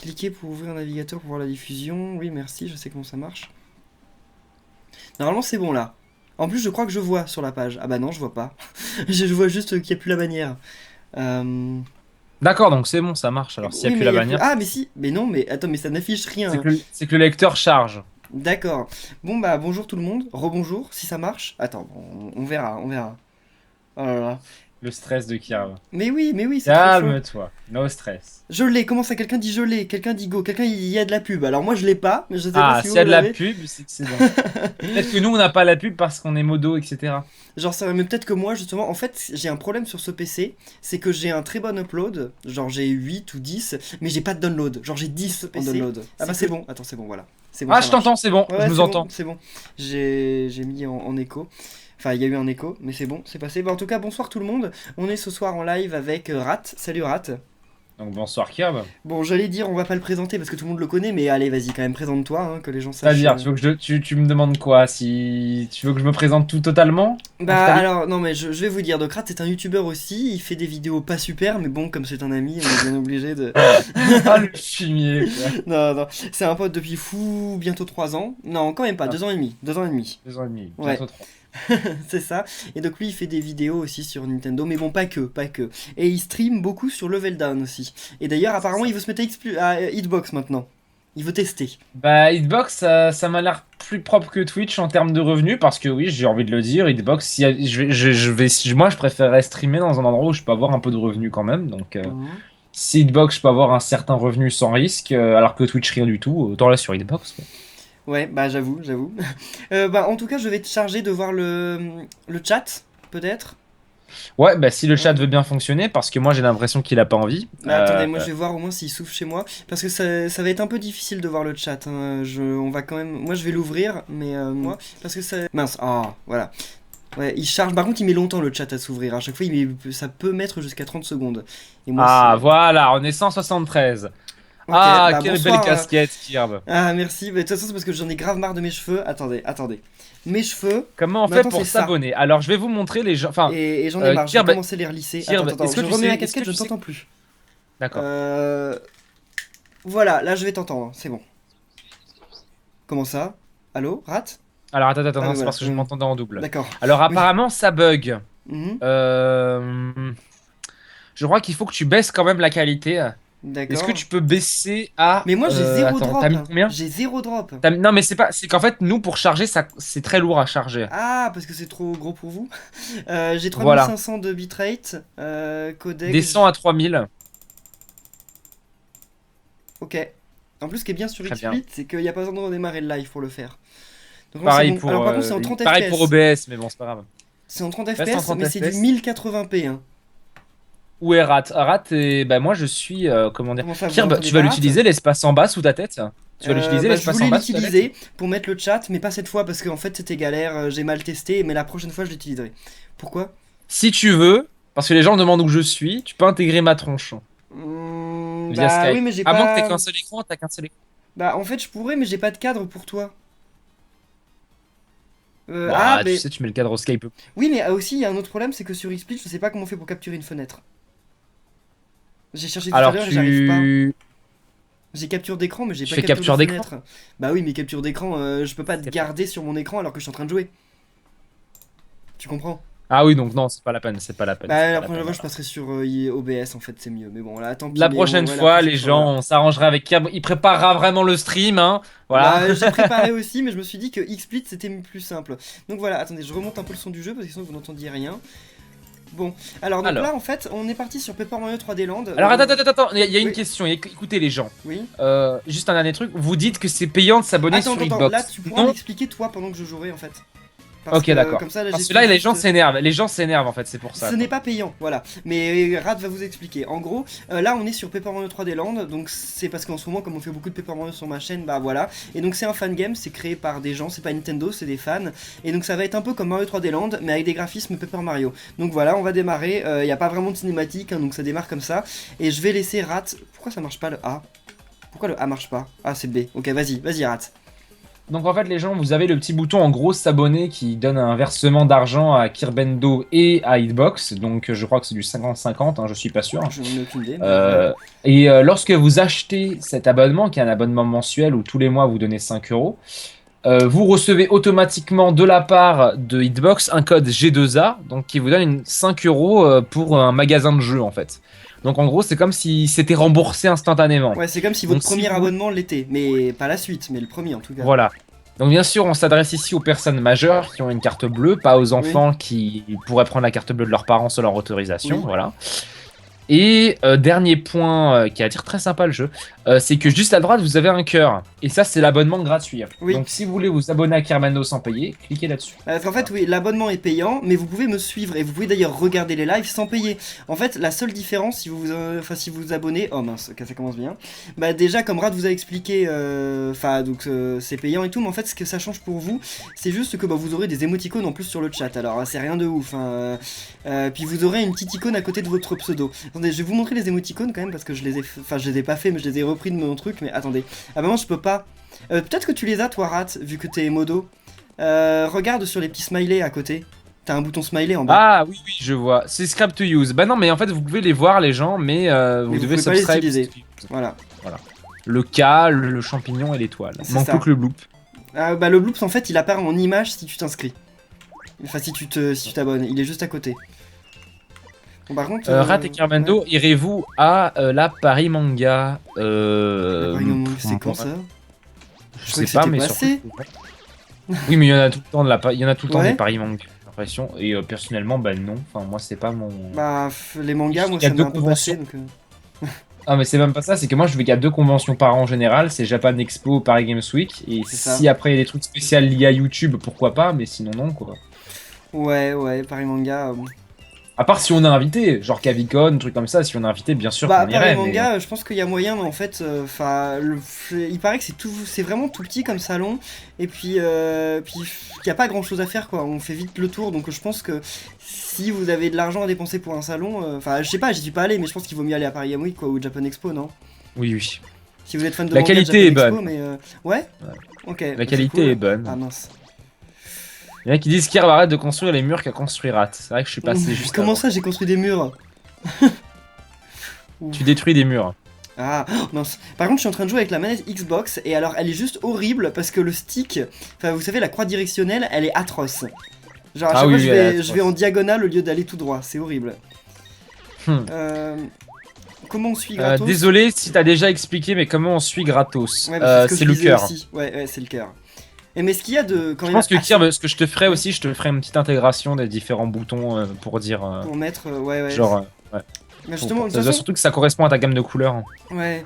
Cliquez pour ouvrir un navigateur pour voir la diffusion. Oui, merci, je sais comment ça marche. Normalement, c'est bon là. En plus, je crois que je vois sur la page. Ah bah non, je vois pas. Je vois juste qu'il n'y a plus la bannière. Euh... D'accord, donc c'est bon, ça marche. Alors s'il n'y Oui, a plus mais il la y a plus. bannière, Ah, mais si. Mais non, mais attends, mais ça n'affiche rien. c'est que le lecteur charge. D'accord. Bon, bah, bonjour tout le monde. Rebonjour, si ça marche. Attends, on verra, on verra. Oh là là. Le stress de Kiev. Mais oui, c'est trop chaud. Calme-toi, no stress. Je l'ai. Comment ça, quelqu'un dit je l'ai? Quelqu'un dit go. Quelqu'un, il y a de la pub. Alors moi, je l'ai pas, mais je sais pas Ah, si s'il vous, y a vous de la l'avez. pub, c'est que c'est bon. Peut-être que nous, on n'a pas la pub parce qu'on est modo, etc. Genre, ça, mais peut-être que moi, justement, en fait, j'ai un problème sur ce PC, c'est que j'ai un très bon upload, genre j'ai 8 ou 10, mais j'ai pas de download, genre j'ai 10 en download. Ah bah c'est bon, attends, c'est bon, voilà. C'est bon, Ah, ça je marche. t'entends, c'est bon, Ouais, je ouais, nous c'est bon, entends. c'est bon. J'ai mis en écho. Enfin, il y a eu un écho, mais c'est bon, c'est passé. Bah, en tout cas, bonsoir tout le monde. On est ce soir en live avec Rat. Salut Rat. Donc bonsoir Kiev. Bon, j'allais dire, on va pas le présenter parce que tout le monde le connaît, mais allez, vas-y, quand même, présente-toi, hein, que les gens sachent. C'est-à-dire, tu veux que tu me demandes quoi? Si tu veux que je me présente tout totalement? En Bah totalité? alors, non mais je vais vous dire, Docrat c'est un youtubeur aussi, il fait des vidéos pas super, mais bon, comme c'est un ami, on est bien obligé de... Ah, le fumier, quoi. Non, non, c'est un pote depuis fou, bientôt 3 ans. Non, quand même pas, Ah, 2 ans et demi, 2 ans et demi. 2 ans et demi, Ouais, bientôt 3. c'est ça. Et donc lui, il fait des vidéos aussi sur Nintendo, mais bon, pas que, pas que. Et il stream beaucoup sur Level Down aussi. Et d'ailleurs, C'est apparemment, ça. il veut se mettre à Hitbox maintenant. Il veut tester. Bah, Hitbox, ça m'a l'air plus propre que Twitch en termes de revenus, parce que oui, j'ai envie de le dire, Hitbox, moi je préférerais streamer dans un endroit où je peux avoir un peu de revenus quand même, donc Mhm. si Hitbox je peux avoir un certain revenu sans risque, alors que Twitch rien du tout, autant là sur Hitbox, quoi. Ouais, bah j'avoue, j'avoue. Bah en tout cas, je vais te charger de voir le chat, peut-être. Ouais, bah si le chat Ouais. veut bien fonctionner, parce que moi j'ai l'impression qu'il a pas envie. Bah attendez, moi je vais voir au moins s'il souffle chez moi. Parce que ça va être un peu difficile de voir le chat, hein. On va quand même. Moi je vais l'ouvrir, mais moi. Parce que ça. Mince, ah, voilà. Ouais, il charge. Par contre, il met longtemps le chat à s'ouvrir. À chaque fois, ça peut mettre jusqu'à 30 secondes. Et moi, Ah, c'est. voilà, on est 173. Ok, Ah, bah quelle belle bonsoir. casquette, Kirb. Ah, merci. Bah, de toute façon, c'est parce que j'en ai grave marre de mes cheveux. Attendez, attendez. Mes cheveux, Comment on fait maintenant c'est pour ça. s'abonner? Alors je vais vous montrer les gens, enfin, Et j'en ai marre, je vais Kirb, commencer à les relisser. Attends, Kirb, attends, attends. Je remets la est-ce que casquette, je tu ne sais... t'entends plus. D'accord. Euh. Voilà, là je vais t'entendre. C'est bon. Comment ça? Allô? Rat? Alors attends, attends, Ah non, oui, c'est voilà. parce que je m'entendais en double. D'accord. Alors Oui. apparemment ça bug. Mhm. Euh, Je crois qu'il faut que tu baisses quand même la qualité. Est-ce que D'accord. tu peux baisser à... Mais moi j'ai zéro Attends, t'as drop. mis combien? J'ai zéro drop. Non mais c'est pas... C'est qu'en fait nous pour charger ça c'est très lourd à charger. Ah, parce que c'est trop gros pour vous. J'ai Voilà. 3500 de bitrate. Codec. Descends à 3000. Ok. En plus, ce qui est bien sur Très bien. XSplit, c'est qu'il n'y a pas besoin de redémarrer le live pour le faire. Donc là c'est Pareil bon. Alors pour, par contre, c'est en 30 pareil pour FPS. OBS, mais bon c'est pas grave. C'est en 30 Reste en FPS, 30 mais c'est du FPS. 1080p, hein. Où est Rat? Rat, et bah moi je suis, comment dire... Comment ça, vous Kirb, entendez tu vas pas Rat? l'utiliser l'espace en bas sous ta tête? Tu vas l'utiliser Bah, je l'espace en voulais bas sous ta tête? l'utiliser pour mettre le chat, mais pas cette fois parce qu'en fait c'était galère, j'ai mal testé, mais la prochaine fois je l'utiliserai. Pourquoi? Si tu veux, parce que les gens me demandent où je suis, tu peux intégrer ma tronche via Bah oui, Skype. mais j'ai À moins que t'aies pas. qu'un seul écran, t'as qu'un seul écran. Bah en fait je pourrais, mais j'ai pas de cadre pour toi. Ah, Bah, tu mais. sais, tu mets le cadre Skype. Oui, mais aussi il y a un autre problème, c'est que sur XSplit, je sais pas comment on fait pour capturer une fenêtre. J'ai cherché tout à Alors, l'heure et j'arrive pas. tu... J'ai capture d'écran, mais j'ai Tu pas fais capture de capture d'écran? fenêtre. Bah oui, mais capture d'écran, je peux pas te Capture. garder sur mon écran alors que je suis en train de jouer. Tu comprends? Ah oui, donc non, c'est pas la peine, c'est pas la peine, c'est Bah pas la la prochaine peine. fois je passerai sur OBS en fait, c'est mieux. Mais bon là, tant pis, La mais prochaine ouais, la fois, prochaine les fois, gens, voilà. on s'arrangera avec Kirb. Il préparera vraiment le stream, hein. Voilà. Bah j'ai préparé aussi, mais je me suis dit que XSplit c'était plus simple. Donc voilà, attendez, je remonte un peu le son du jeu parce que sinon vous n'entendiez rien. Bon, alors donc là Alors. en fait, on est parti sur Paper Mario 3D Land. Alors, attends, attends, attends, il y a une Oui, question. Écoutez, les gens. oui. Juste un dernier truc. Vous dites que c'est payant de s'abonner Attends, sur attends, attends, là Hitbox. tu pourras Non. m'expliquer toi pendant que je jouerai en fait. Parce Ok, que d'accord. comme ça là Parce que là, j'explique les gens juste. s'énervent. Les gens s'énervent, en fait, c'est pour ça, Ce n'est quoi. pas payant, voilà. Mais Rad va vous expliquer. En gros, là on est sur Paper Mario 3D Land, donc c'est parce qu'en ce moment, comme on fait beaucoup de Paper Mario sur ma chaîne, bah voilà. Et donc c'est un fan game, c'est créé par des gens, c'est pas Nintendo, c'est des fans. Et donc ça va être un peu comme Mario 3D Land, mais avec des graphismes Paper Mario. Donc voilà, on va démarrer. Il n'y a pas vraiment de cinématique, hein, donc ça démarre comme ça. Et je vais laisser Rat. Pourquoi ça marche pas le A? Pourquoi le A marche pas? Ah, c'est le B. Ok, vas-y, vas-y, Rat. Donc en fait, les gens, vous avez le petit bouton en gros s'abonner qui donne un versement d'argent à Kirbendo et à Hitbox. Donc je crois que c'est du 50-50, hein, je suis pas sûr. Je n'en ai aucune idée. Mais ouais. Lorsque vous achetez cet abonnement, qui est un abonnement mensuel où tous les mois vous donnez 5 euros, vous recevez automatiquement de la part de Hitbox un code G2A, donc qui vous donne 5 euros pour un magasin de jeux en fait. Donc en gros, c'est comme si c'était remboursé instantanément. Ouais, c'est comme si Donc votre premier abonnement l'était, mais pas la suite, mais le premier en tout cas. Voilà. Donc bien sûr, on s'adresse ici aux personnes majeures qui ont une carte bleue, pas aux enfants qui pourraient prendre la carte bleue de leurs parents sans leur autorisation. Oui. Voilà. Et dernier point qui attire très sympa le jeu, c'est que juste à droite vous avez un cœur. Et ça c'est l'abonnement gratuit. Oui. Donc si vous voulez vous abonner à Kirbendo sans payer, cliquez là-dessus. Parce qu'en fait oui, l'abonnement est payant, mais vous pouvez me suivre et vous pouvez d'ailleurs regarder les lives sans payer. En fait la seule différence si vous vous abonnez, oh mince, ça commence bien. Bah déjà comme Rad vous a expliqué, c'est payant et tout, mais en fait ce que ça change pour vous, c'est juste que vous aurez des émoticônes en plus sur le chat. Alors c'est rien de ouf. Puis vous aurez une petite icône à côté de votre pseudo. Attendez, je vais vous montrer les émoticônes quand même parce que je les ai pas fait, mais je les ai repris de mon truc. Mais attendez, ah bah moi je peux pas. Peut-être que tu les as toi Rat, vu que t'es modo. Regarde sur les petits smileys à côté. T'as un bouton smiley en bas. Ah oui, oui, je vois. C'est scrap to use. Bah non, mais en fait vous pouvez les voir les gens, mais vous devez pouvez pas les subscribe. utiliser. Voilà. Le K, le champignon et l'étoile. Manque plus que le bloop. Bah le bloops en fait il apparaît en image si tu t'inscris. Enfin si tu t'abonnes, il est juste à côté. Bon, par contre, Rat et Kirbendo, irez-vous à la Paris Manga La Paris Manga, c'est quand ça? Je sais pas, mais surtout... Oui, mais il y en a tout le temps, il y en a tout le temps des Paris Manga, j'ai l'impression. Et personnellement, bah non. Enfin, moi, c'est pas mon... Bah, les mangas, moi, ça m'a un peu passé, donc... Ah, mais c'est même pas ça, c'est que moi, je vais qu'à 2 conventions par an en général. C'est Japan Expo, Paris Games Week. Et si après, il y a des trucs spéciaux liés à YouTube, pourquoi pas, mais sinon, non, quoi. Ouais, Paris Manga... À part si on est invité, genre Cavicon, truc comme ça, si on est invité, bien sûr qu'on irait. Paris Manga, je pense qu'il y a moyen, mais en fait, il paraît que c'est vraiment tout petit comme salon, et puis il n'y a pas grand chose à faire, quoi. On fait vite le tour, donc je pense que si vous avez de l'argent à dépenser pour un salon, je sais pas, j'y suis pas allé, mais je pense qu'il vaut mieux aller à Paris Game Week, quoi, ou Japan Expo, non? Oui, oui. Si vous êtes fan de la manga, qualité est Expo, bonne. Mais ouais. Ok. La qualité est bonne. Ah mince. Il y en a qui disent qu'il arrête de construire les murs qu'à construire Rat. C'est vrai que je suis passé juste Comment avant. ça, j'ai construit des murs? Tu détruis des murs. Ah, mince. Par contre, je suis en train de jouer avec la manette Xbox, et alors, elle est juste horrible, parce que le stick, enfin, vous savez, la croix directionnelle, elle est atroce. Genre, à chaque fois, je vais en diagonale au lieu d'aller tout droit, c'est horrible. Comment on suit Gratos? Désolé si t'as déjà expliqué, mais comment on suit Gratos? Ouais, c'est le cœur. Ouais, c'est le cœur. Et mais ce qu'il y a de... Je pense que ce que je te ferai aussi, je te ferai une petite intégration des différents boutons pour dire... pour mettre, ouais. Genre, ouais. Mais justement, surtout que ça correspond à ta gamme de couleurs. Ouais.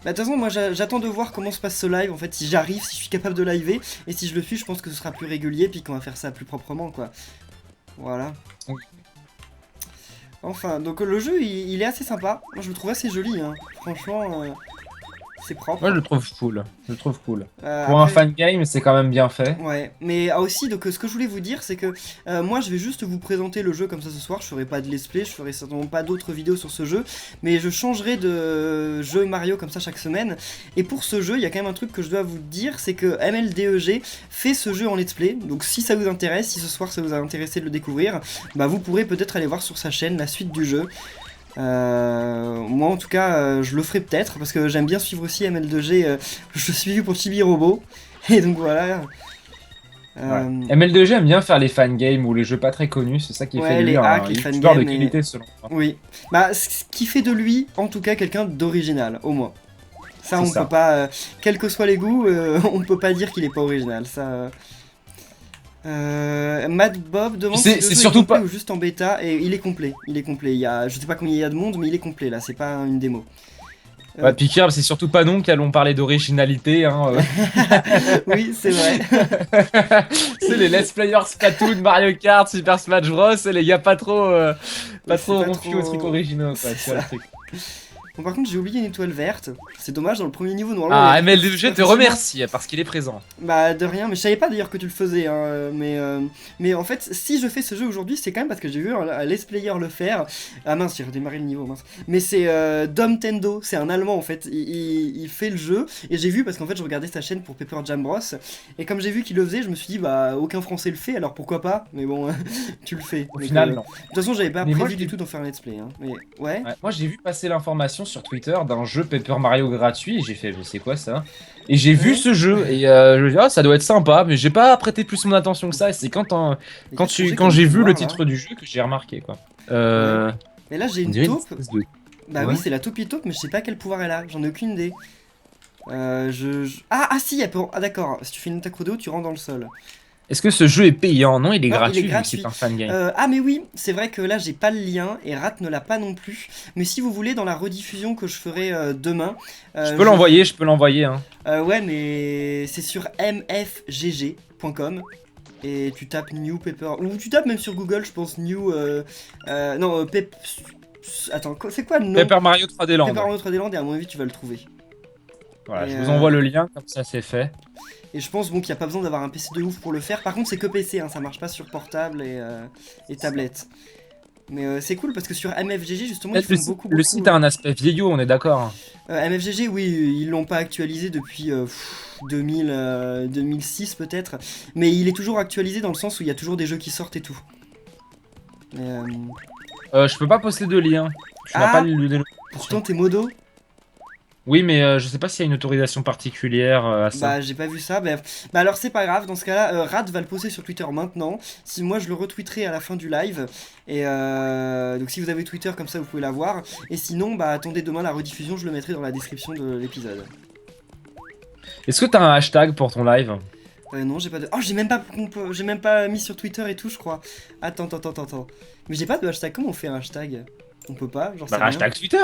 Bah de toute façon, moi j'attends de voir comment se passe ce live, en fait, si j'arrive, si je suis capable de liver, et si je le suis, je pense que ce sera plus régulier, puis qu'on va faire ça plus proprement, quoi. Voilà. Oui. Enfin, donc le jeu, il est assez sympa. Moi, je le trouve assez joli, hein. Franchement, c'est propre. Moi, je le trouve cool. Pour un fan game, c'est quand même bien fait. Ouais, mais aussi, donc ce que je voulais vous dire, c'est que moi, je vais juste vous présenter le jeu comme ça ce soir. Je ferai pas de let's play, je ferai certainement pas d'autres vidéos sur ce jeu, mais je changerai de jeu Mario comme ça chaque semaine. Et pour ce jeu, il y a quand même un truc que je dois vous dire, c'est que MLDEG fait ce jeu en let's play. Donc si ça vous intéresse, si ce soir ça vous a intéressé de le découvrir, bah vous pourrez peut-être aller voir sur sa chaîne la suite du jeu. Moi en tout cas je le ferai peut-être parce que j'aime bien suivre aussi ML2G, je suis vu pour Chibi Robo et donc voilà. ML2G aime bien faire les fangames ou les jeux pas très connus, c'est ça qui fait de lui un youtubeur de qualité selon moi. Oui, bah ce qui fait de lui en tout cas quelqu'un d'original au moins. Ça on peut pas, quels que soient les goûts, on peut pas dire qu'il est pas original, ça... Mad Bob demande si c'est surtout pas ou juste en bêta, et il est complet, il y a, je sais pas combien il y a de monde, mais il est complet là, c'est pas une démo. Bah, Picard, c'est surtout pas nous qui allons parler d'originalité, hein. Oui, c'est vrai. C'est les Let's Players Splatoon, Mario Kart, Super Smash Bros, et les gars pas trop aux trucs originaux, quoi. Bon, par contre, j'ai oublié une étoile verte. C'est dommage, dans le premier niveau, normalement... il y Ah, a- MLG te remercie parce qu'il est présent. Bah, de rien, mais je savais pas d'ailleurs que tu le faisais, hein, mais en fait, si je fais ce jeu aujourd'hui, c'est quand même parce que j'ai vu un let's player le faire. Ah mince, j'ai redémarré le niveau, mince. Mais c'est Dom Tendo, c'est un Allemand en fait, il fait le jeu, et j'ai vu parce qu'en fait, je regardais sa chaîne pour Paper Jam Bros, et comme j'ai vu qu'il le faisait, je me suis dit, bah, aucun Français le fait, alors pourquoi pas, mais bon, tu le fais. Au Donc, final, non. de toute façon, j'avais pas Mais moi, prévu je du tout d'en faire un let's play, hein, mais ouais. Ouais, moi j'ai vu passer l'information sur Twitter d'un jeu Paper Mario gratuit et j'ai fait, je sais quoi ça? Et j'ai vu Ouais. ce jeu et je me dis, ah, ça doit être sympa, mais j'ai pas prêté plus mon attention que ça. Et c'est Mais qu'est-ce que j'ai quand comme j'ai vu le pouvoir, là titre du jeu que j'ai remarqué quoi. Ouais. Euh, Mais là, j'ai on une dirait une taupe. espèce de. Bah Ouais. oui, c'est la Topi Taupe, mais je sais pas quel pouvoir elle a, j'en ai aucune idée. Ah si, elle peut... Ah d'accord, si tu fais une attaque rodéo, tu rentres dans le sol. Est-ce que ce jeu est payant? Non, il est Non, il est gratuit vu que gratuit. c'est un fan game. Ah mais oui, c'est vrai que là j'ai pas le lien et Rat ne l'a pas non plus. Mais si vous voulez, dans la rediffusion que je ferai demain... Je peux l'envoyer, je peux l'envoyer. Hein. Ouais, mais c'est sur mfgg.com. Et tu tapes New Paper... Ou tu tapes même sur Google, je pense, New... non, Attends, c'est quoi le nom? Paper Mario 3D Land. Paper Mario 3D Land, et à mon avis tu vas le trouver. Voilà, Et, je vous envoie le lien, comme ça c'est fait. Et je pense bon, qu'il n'y a pas besoin d'avoir un PC de ouf pour le faire. Par contre, c'est que PC, hein, ça marche pas sur portable et tablette. Mais c'est cool parce que sur MFGG, justement, ils font beaucoup. Le site a un aspect vieillot, on est d'accord. MFGG, oui, ils l'ont pas actualisé depuis 2006 peut-être. Mais il est toujours actualisé dans le sens où il y a toujours des jeux qui sortent et tout. Mais, Je peux pas poster de lien. Tu n'as Ah pas le. pourtant, t'es modo. Oui, mais je sais pas s'il y a une autorisation particulière à ça. Bah j'ai pas vu ça, bah alors c'est pas grave, dans ce cas là, Rad va le poster sur Twitter maintenant, si moi je le retweeterai à la fin du live, et donc si vous avez Twitter comme ça vous pouvez la voir, et sinon bah attendez demain la rediffusion, je le mettrai dans la description de l'épisode. Est-ce que t'as un hashtag pour ton live? Non j'ai pas de... Oh j'ai même pas mis sur Twitter et tout je crois. Attends. Mais j'ai pas de hashtag, comment on fait un hashtag? On peut pas, j'en sais Bah, rien. hashtag Twitter.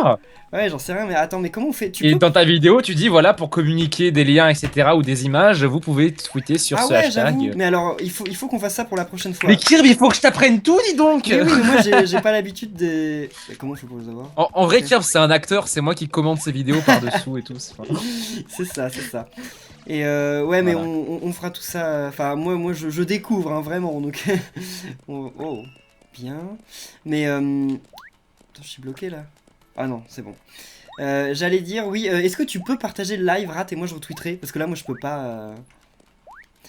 Ouais j'en sais rien, mais attends, mais comment on fait? Tu Et peux... dans ta vidéo, tu dis voilà, pour communiquer des liens, etc. ou des images, vous pouvez tweeter sur Ah ce ouais j'avoue, hashtag. mais alors il faut qu'on fasse ça pour la prochaine fois. Mais Kirby, il faut que je t'apprenne tout, dis donc! Mais oui, mais moi j'ai pas l'habitude de... Comment on fait pour les avoir? En vrai, Ok. Kirby, c'est un acteur, c'est moi qui commande ses vidéos par-dessous et tout. Enfin, C'est ça. Et ouais, mais Voilà. on fera tout ça. Enfin, moi je découvre, hein, vraiment. Donc, oh, bien. Mais, attends, je suis bloqué là. Ah non, c'est bon. J'allais dire, oui, est-ce que tu peux partager le live, Rat, et moi je retweeterai? Parce que là, moi je peux pas.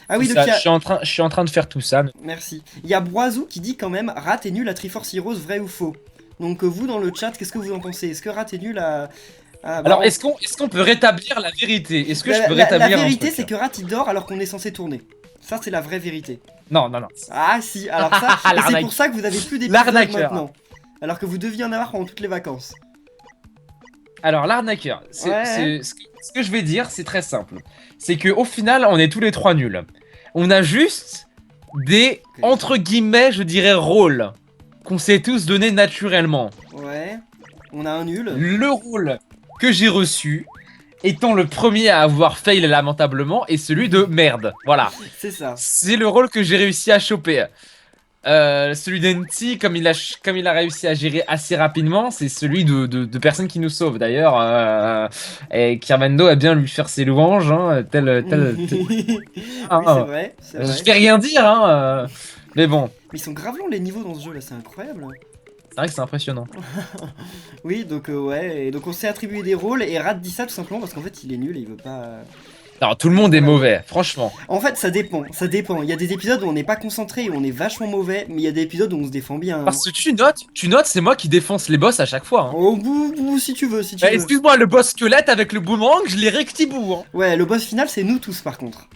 Ah oui, C'est donc ça, il y a. je suis en train de faire tout ça. Merci. Il y a Broisou qui dit quand même, Rat est nul à Triforce Heroes, vrai ou faux? Donc, vous dans le chat, qu'est-ce que vous en pensez? Est-ce que Rat est nul à. Alors, est-ce qu'on peut rétablir la vérité? Est-ce que je peux La rétablir un vérité, truc c'est que Rat il dort alors qu'on est censé tourner. Ça, c'est la vraie vérité. Non. Ah si, alors ça, et c'est L'arnaque. pour ça que vous avez plus d'épisodes L'arnaqueur. maintenant. Alors que vous deviez en avoir pendant toutes les vacances. Alors, l'arnaqueur, Ouais. ce que je vais dire, c'est très simple. C'est que au final, on est tous les trois nuls. On a juste des, Ok. entre guillemets, je dirais, rôles qu'on s'est tous donnés naturellement. Ouais. On a un nul. Le rôle que j'ai reçu étant le premier à avoir fail lamentablement est celui de merde. Voilà. C'est ça. C'est le rôle que j'ai réussi à choper. Celui d'Enti, comme il a réussi à gérer assez rapidement, c'est celui de personne qui nous sauve. D'ailleurs, et Kirmando a bien lui faire ses louanges, hein, Oui, Ah, c'est vrai. C'est vrai. je vais rien dire, hein, mais bon, Mais ils sont grave longs les niveaux dans ce jeu là, c'est incroyable. c'est vrai que c'est impressionnant. Oui, donc ouais. Et donc on s'est attribué des rôles et Rat dit ça tout simplement parce qu'en fait il est nul et il veut pas. Alors, tout le monde est mauvais, franchement. En fait, ça dépend. Il y a des épisodes où on n'est pas concentré et on est vachement mauvais, mais il y a des épisodes où on se défend bien. Hein. Parce que tu notes, c'est moi qui défonce les boss à chaque fois. Hein. Oh, si tu veux, si tu veux. Excuse-moi, le boss squelette avec le boomerang, je l'ai rectibou. Hein. Ouais, le boss final, c'est nous tous par contre.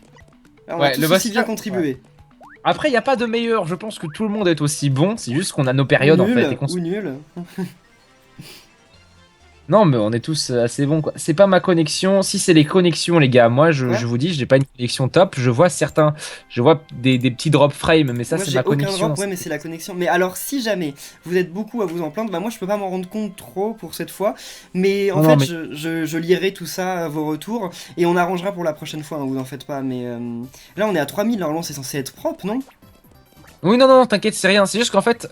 On a Ouais, tous le boss aussi bien final, contribué. Après, il n'y a pas de meilleur. Je pense que tout le monde est aussi bon. C'est juste qu'on a nos périodes en fait. Et Ou nul. Non, mais on est tous assez bons, quoi. C'est pas ma connexion. Si c'est les connexions, les gars, moi, Ouais. je vous dis, j'ai pas une connexion top. Je vois des petits drop frames, mais ça, Moi c'est j'ai ma aucun connexion. drop, ouais mais c'est la connexion. Mais alors si jamais vous êtes beaucoup à vous en plaindre, bah moi je peux pas m'en rendre compte trop pour cette fois. Mais en Non, fait mais- je lirai tout ça, vos retours, et on arrangera pour la prochaine fois, hein, vous en faites pas. Mais là on est à 3000, normalement c'est censé être propre, non? Oui, non, non, t'inquiète, c'est rien. C'est juste qu'en fait,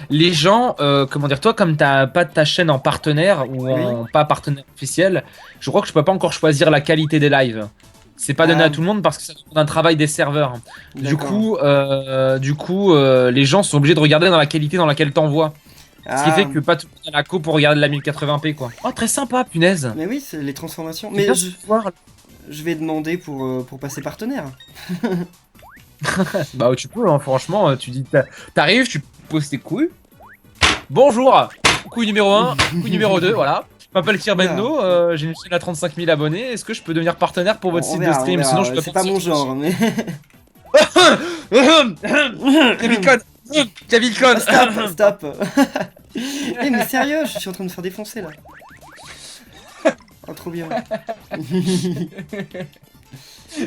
les gens, comment dire, toi, comme t'as pas ta chaîne en partenaire ou Oui. en pas partenaire officiel, je crois que je peux pas encore choisir la qualité des lives. C'est pas donné à Ah, tout le monde parce que ça demande un travail des serveurs. d'accord. Du coup, les gens sont obligés de regarder dans la qualité dans laquelle t'envoies. Ce qui fait Ah, que pas tout le monde a la co pour regarder la 1080p, quoi. Oh, très sympa, punaise. mais oui, c'est les transformations. C'est Mais bien ce pouvoir. je vais demander pour passer partenaire. Bah, tu peux, hein, franchement, tu dis, t'arrives, tu poses tes couilles. Bonjour, couille numéro un, couille numéro 2, voilà. Je m'appelle Oula, Kirbendo, j'ai une chaîne à 35 000 abonnés. Est-ce que je peux devenir partenaire pour votre on site de verra, on stream? Sinon, je verra. peux C'est pas pas sortir mon sur le genre, site. mais. Kavilcon, Kavilcon. Stop, stop. Eh, mais sérieux, je suis en train de me faire défoncer là. Oh, trop bien.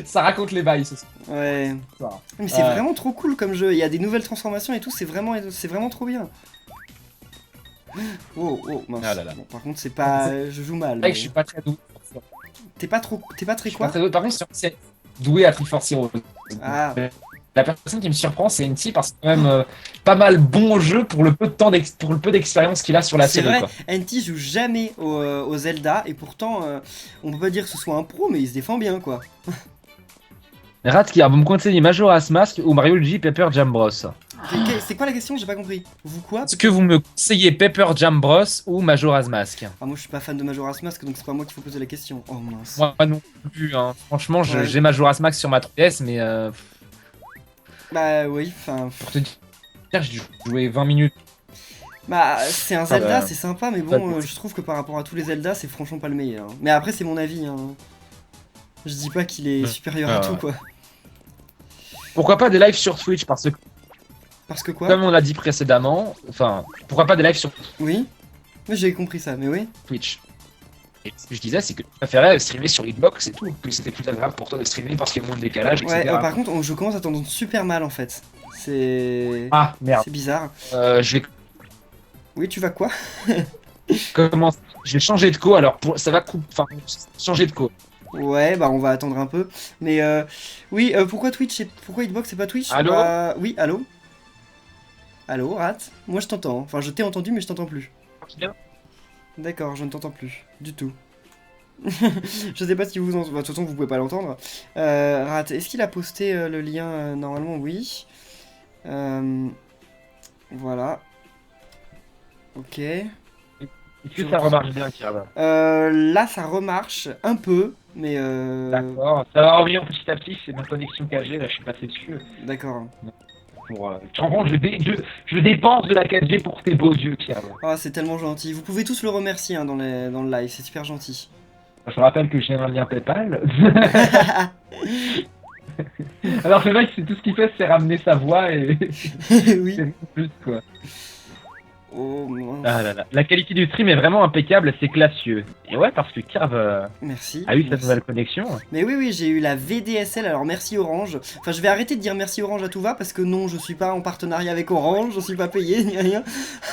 Ça raconte les bails, ce soir. Ouais. Ça. Mais c'est vraiment trop cool comme jeu. Il y a des nouvelles transformations et tout. C'est vraiment trop bien. Oh, oh, mince. Ah là là. Bon, par contre, c'est pas. Je joue mal. C'est vrai Mais... que je suis pas très doué. T'es pas trop. T'es pas très Je suis pas quoi? très doué. Par contre, c'est doué à Triforce Heroes. Ah, La personne qui me surprend, c'est NT parce que c'est quand même pas mal bon jeu pour le peu de temps pour le peu d'expérience qu'il a sur la c'est série, vrai. quoi. NT joue jamais au Zelda et pourtant, on peut pas dire que ce soit un pro, mais il se défend bien quoi. Rat qui vous me conseillez Majora's Mask ou Mario Luigi Paper Jam Bros. C'est quoi la question? J'ai pas compris. Vous quoi? Est-ce que vous me conseillez Paper Jam Bros ou Majora's Mask? Ah, moi je suis pas fan de Majora's Mask donc c'est pas moi qu'il faut poser la question. Oh mince. Moi non plus, hein. Franchement, Ouais. j'ai Majora's Mask sur ma 3DS, mais Bah oui, enfin. pour te dire, j'ai joué 20 minutes. Bah c'est un Ah Zelda, bah, c'est sympa, mais pas de bon, je trouve que par rapport à tous les Zelda, c'est franchement pas le meilleur. Mais après, c'est mon avis, hein. Je dis pas qu'il est supérieur à tout, quoi. Pourquoi pas des lives sur Twitch? Parce que, Parce que quoi? comme on l'a dit précédemment, enfin, pourquoi pas des lives sur Oui? Mais j'ai compris ça, mais oui. Twitch? Et ce que je disais, c'est que je préférais streamer sur Xbox et tout, que c'était plus agréable pour toi de streamer parce qu'il y a moins de décalage, Ouais, etc. par contre, je commence à t'entendre super mal, en fait. C'est... Ah, merde. C'est bizarre. Je vais Oui, tu vas quoi? commencer. Je vais changer de co, alors ça va enfin, changer de co. Ouais, bah on va attendre un peu. Mais oui, pourquoi Twitch et pourquoi Hitbox et pas Twitch? Allô? Bah, oui, allô? Allô, Rat? Moi je t'entends. Enfin, je t'ai entendu, mais je t'entends plus. D'accord, je ne t'entends plus. Du tout. Je sais pas si vous en... bah, de toute façon, vous pouvez pas l'entendre. Rat, est-ce qu'il a posté le lien normalement, oui. Voilà. Ok. Est-ce que ça remarche bien, Kirby? Là, ça remarche un peu, mais D'accord, ça va revenir petit à petit, c'est ma connexion 4G, là je suis passé dessus. d'accord. Pour, tu te rends compte, je dépense de la 4G pour tes beaux yeux, Kirby. Ah, c'est tellement gentil. Vous pouvez tous le remercier hein, dans le live, c'est super gentil. Je rappelle que j'ai un lien PayPal. Alors le mec, c'est tout ce qu'il fait, c'est ramener sa voix et Oui. c'est plus quoi. Oh mince. Ah là là. La qualité du stream est vraiment impeccable, c'est classieux. Et ouais, parce que Kirv Merci. a eu sa Merci. nouvelle connexion. Mais oui, oui, j'ai eu la VDSL, alors merci Orange. Enfin, je vais arrêter de dire merci Orange à tout va parce que non, je suis pas en partenariat avec Orange, je suis pas payé ni rien.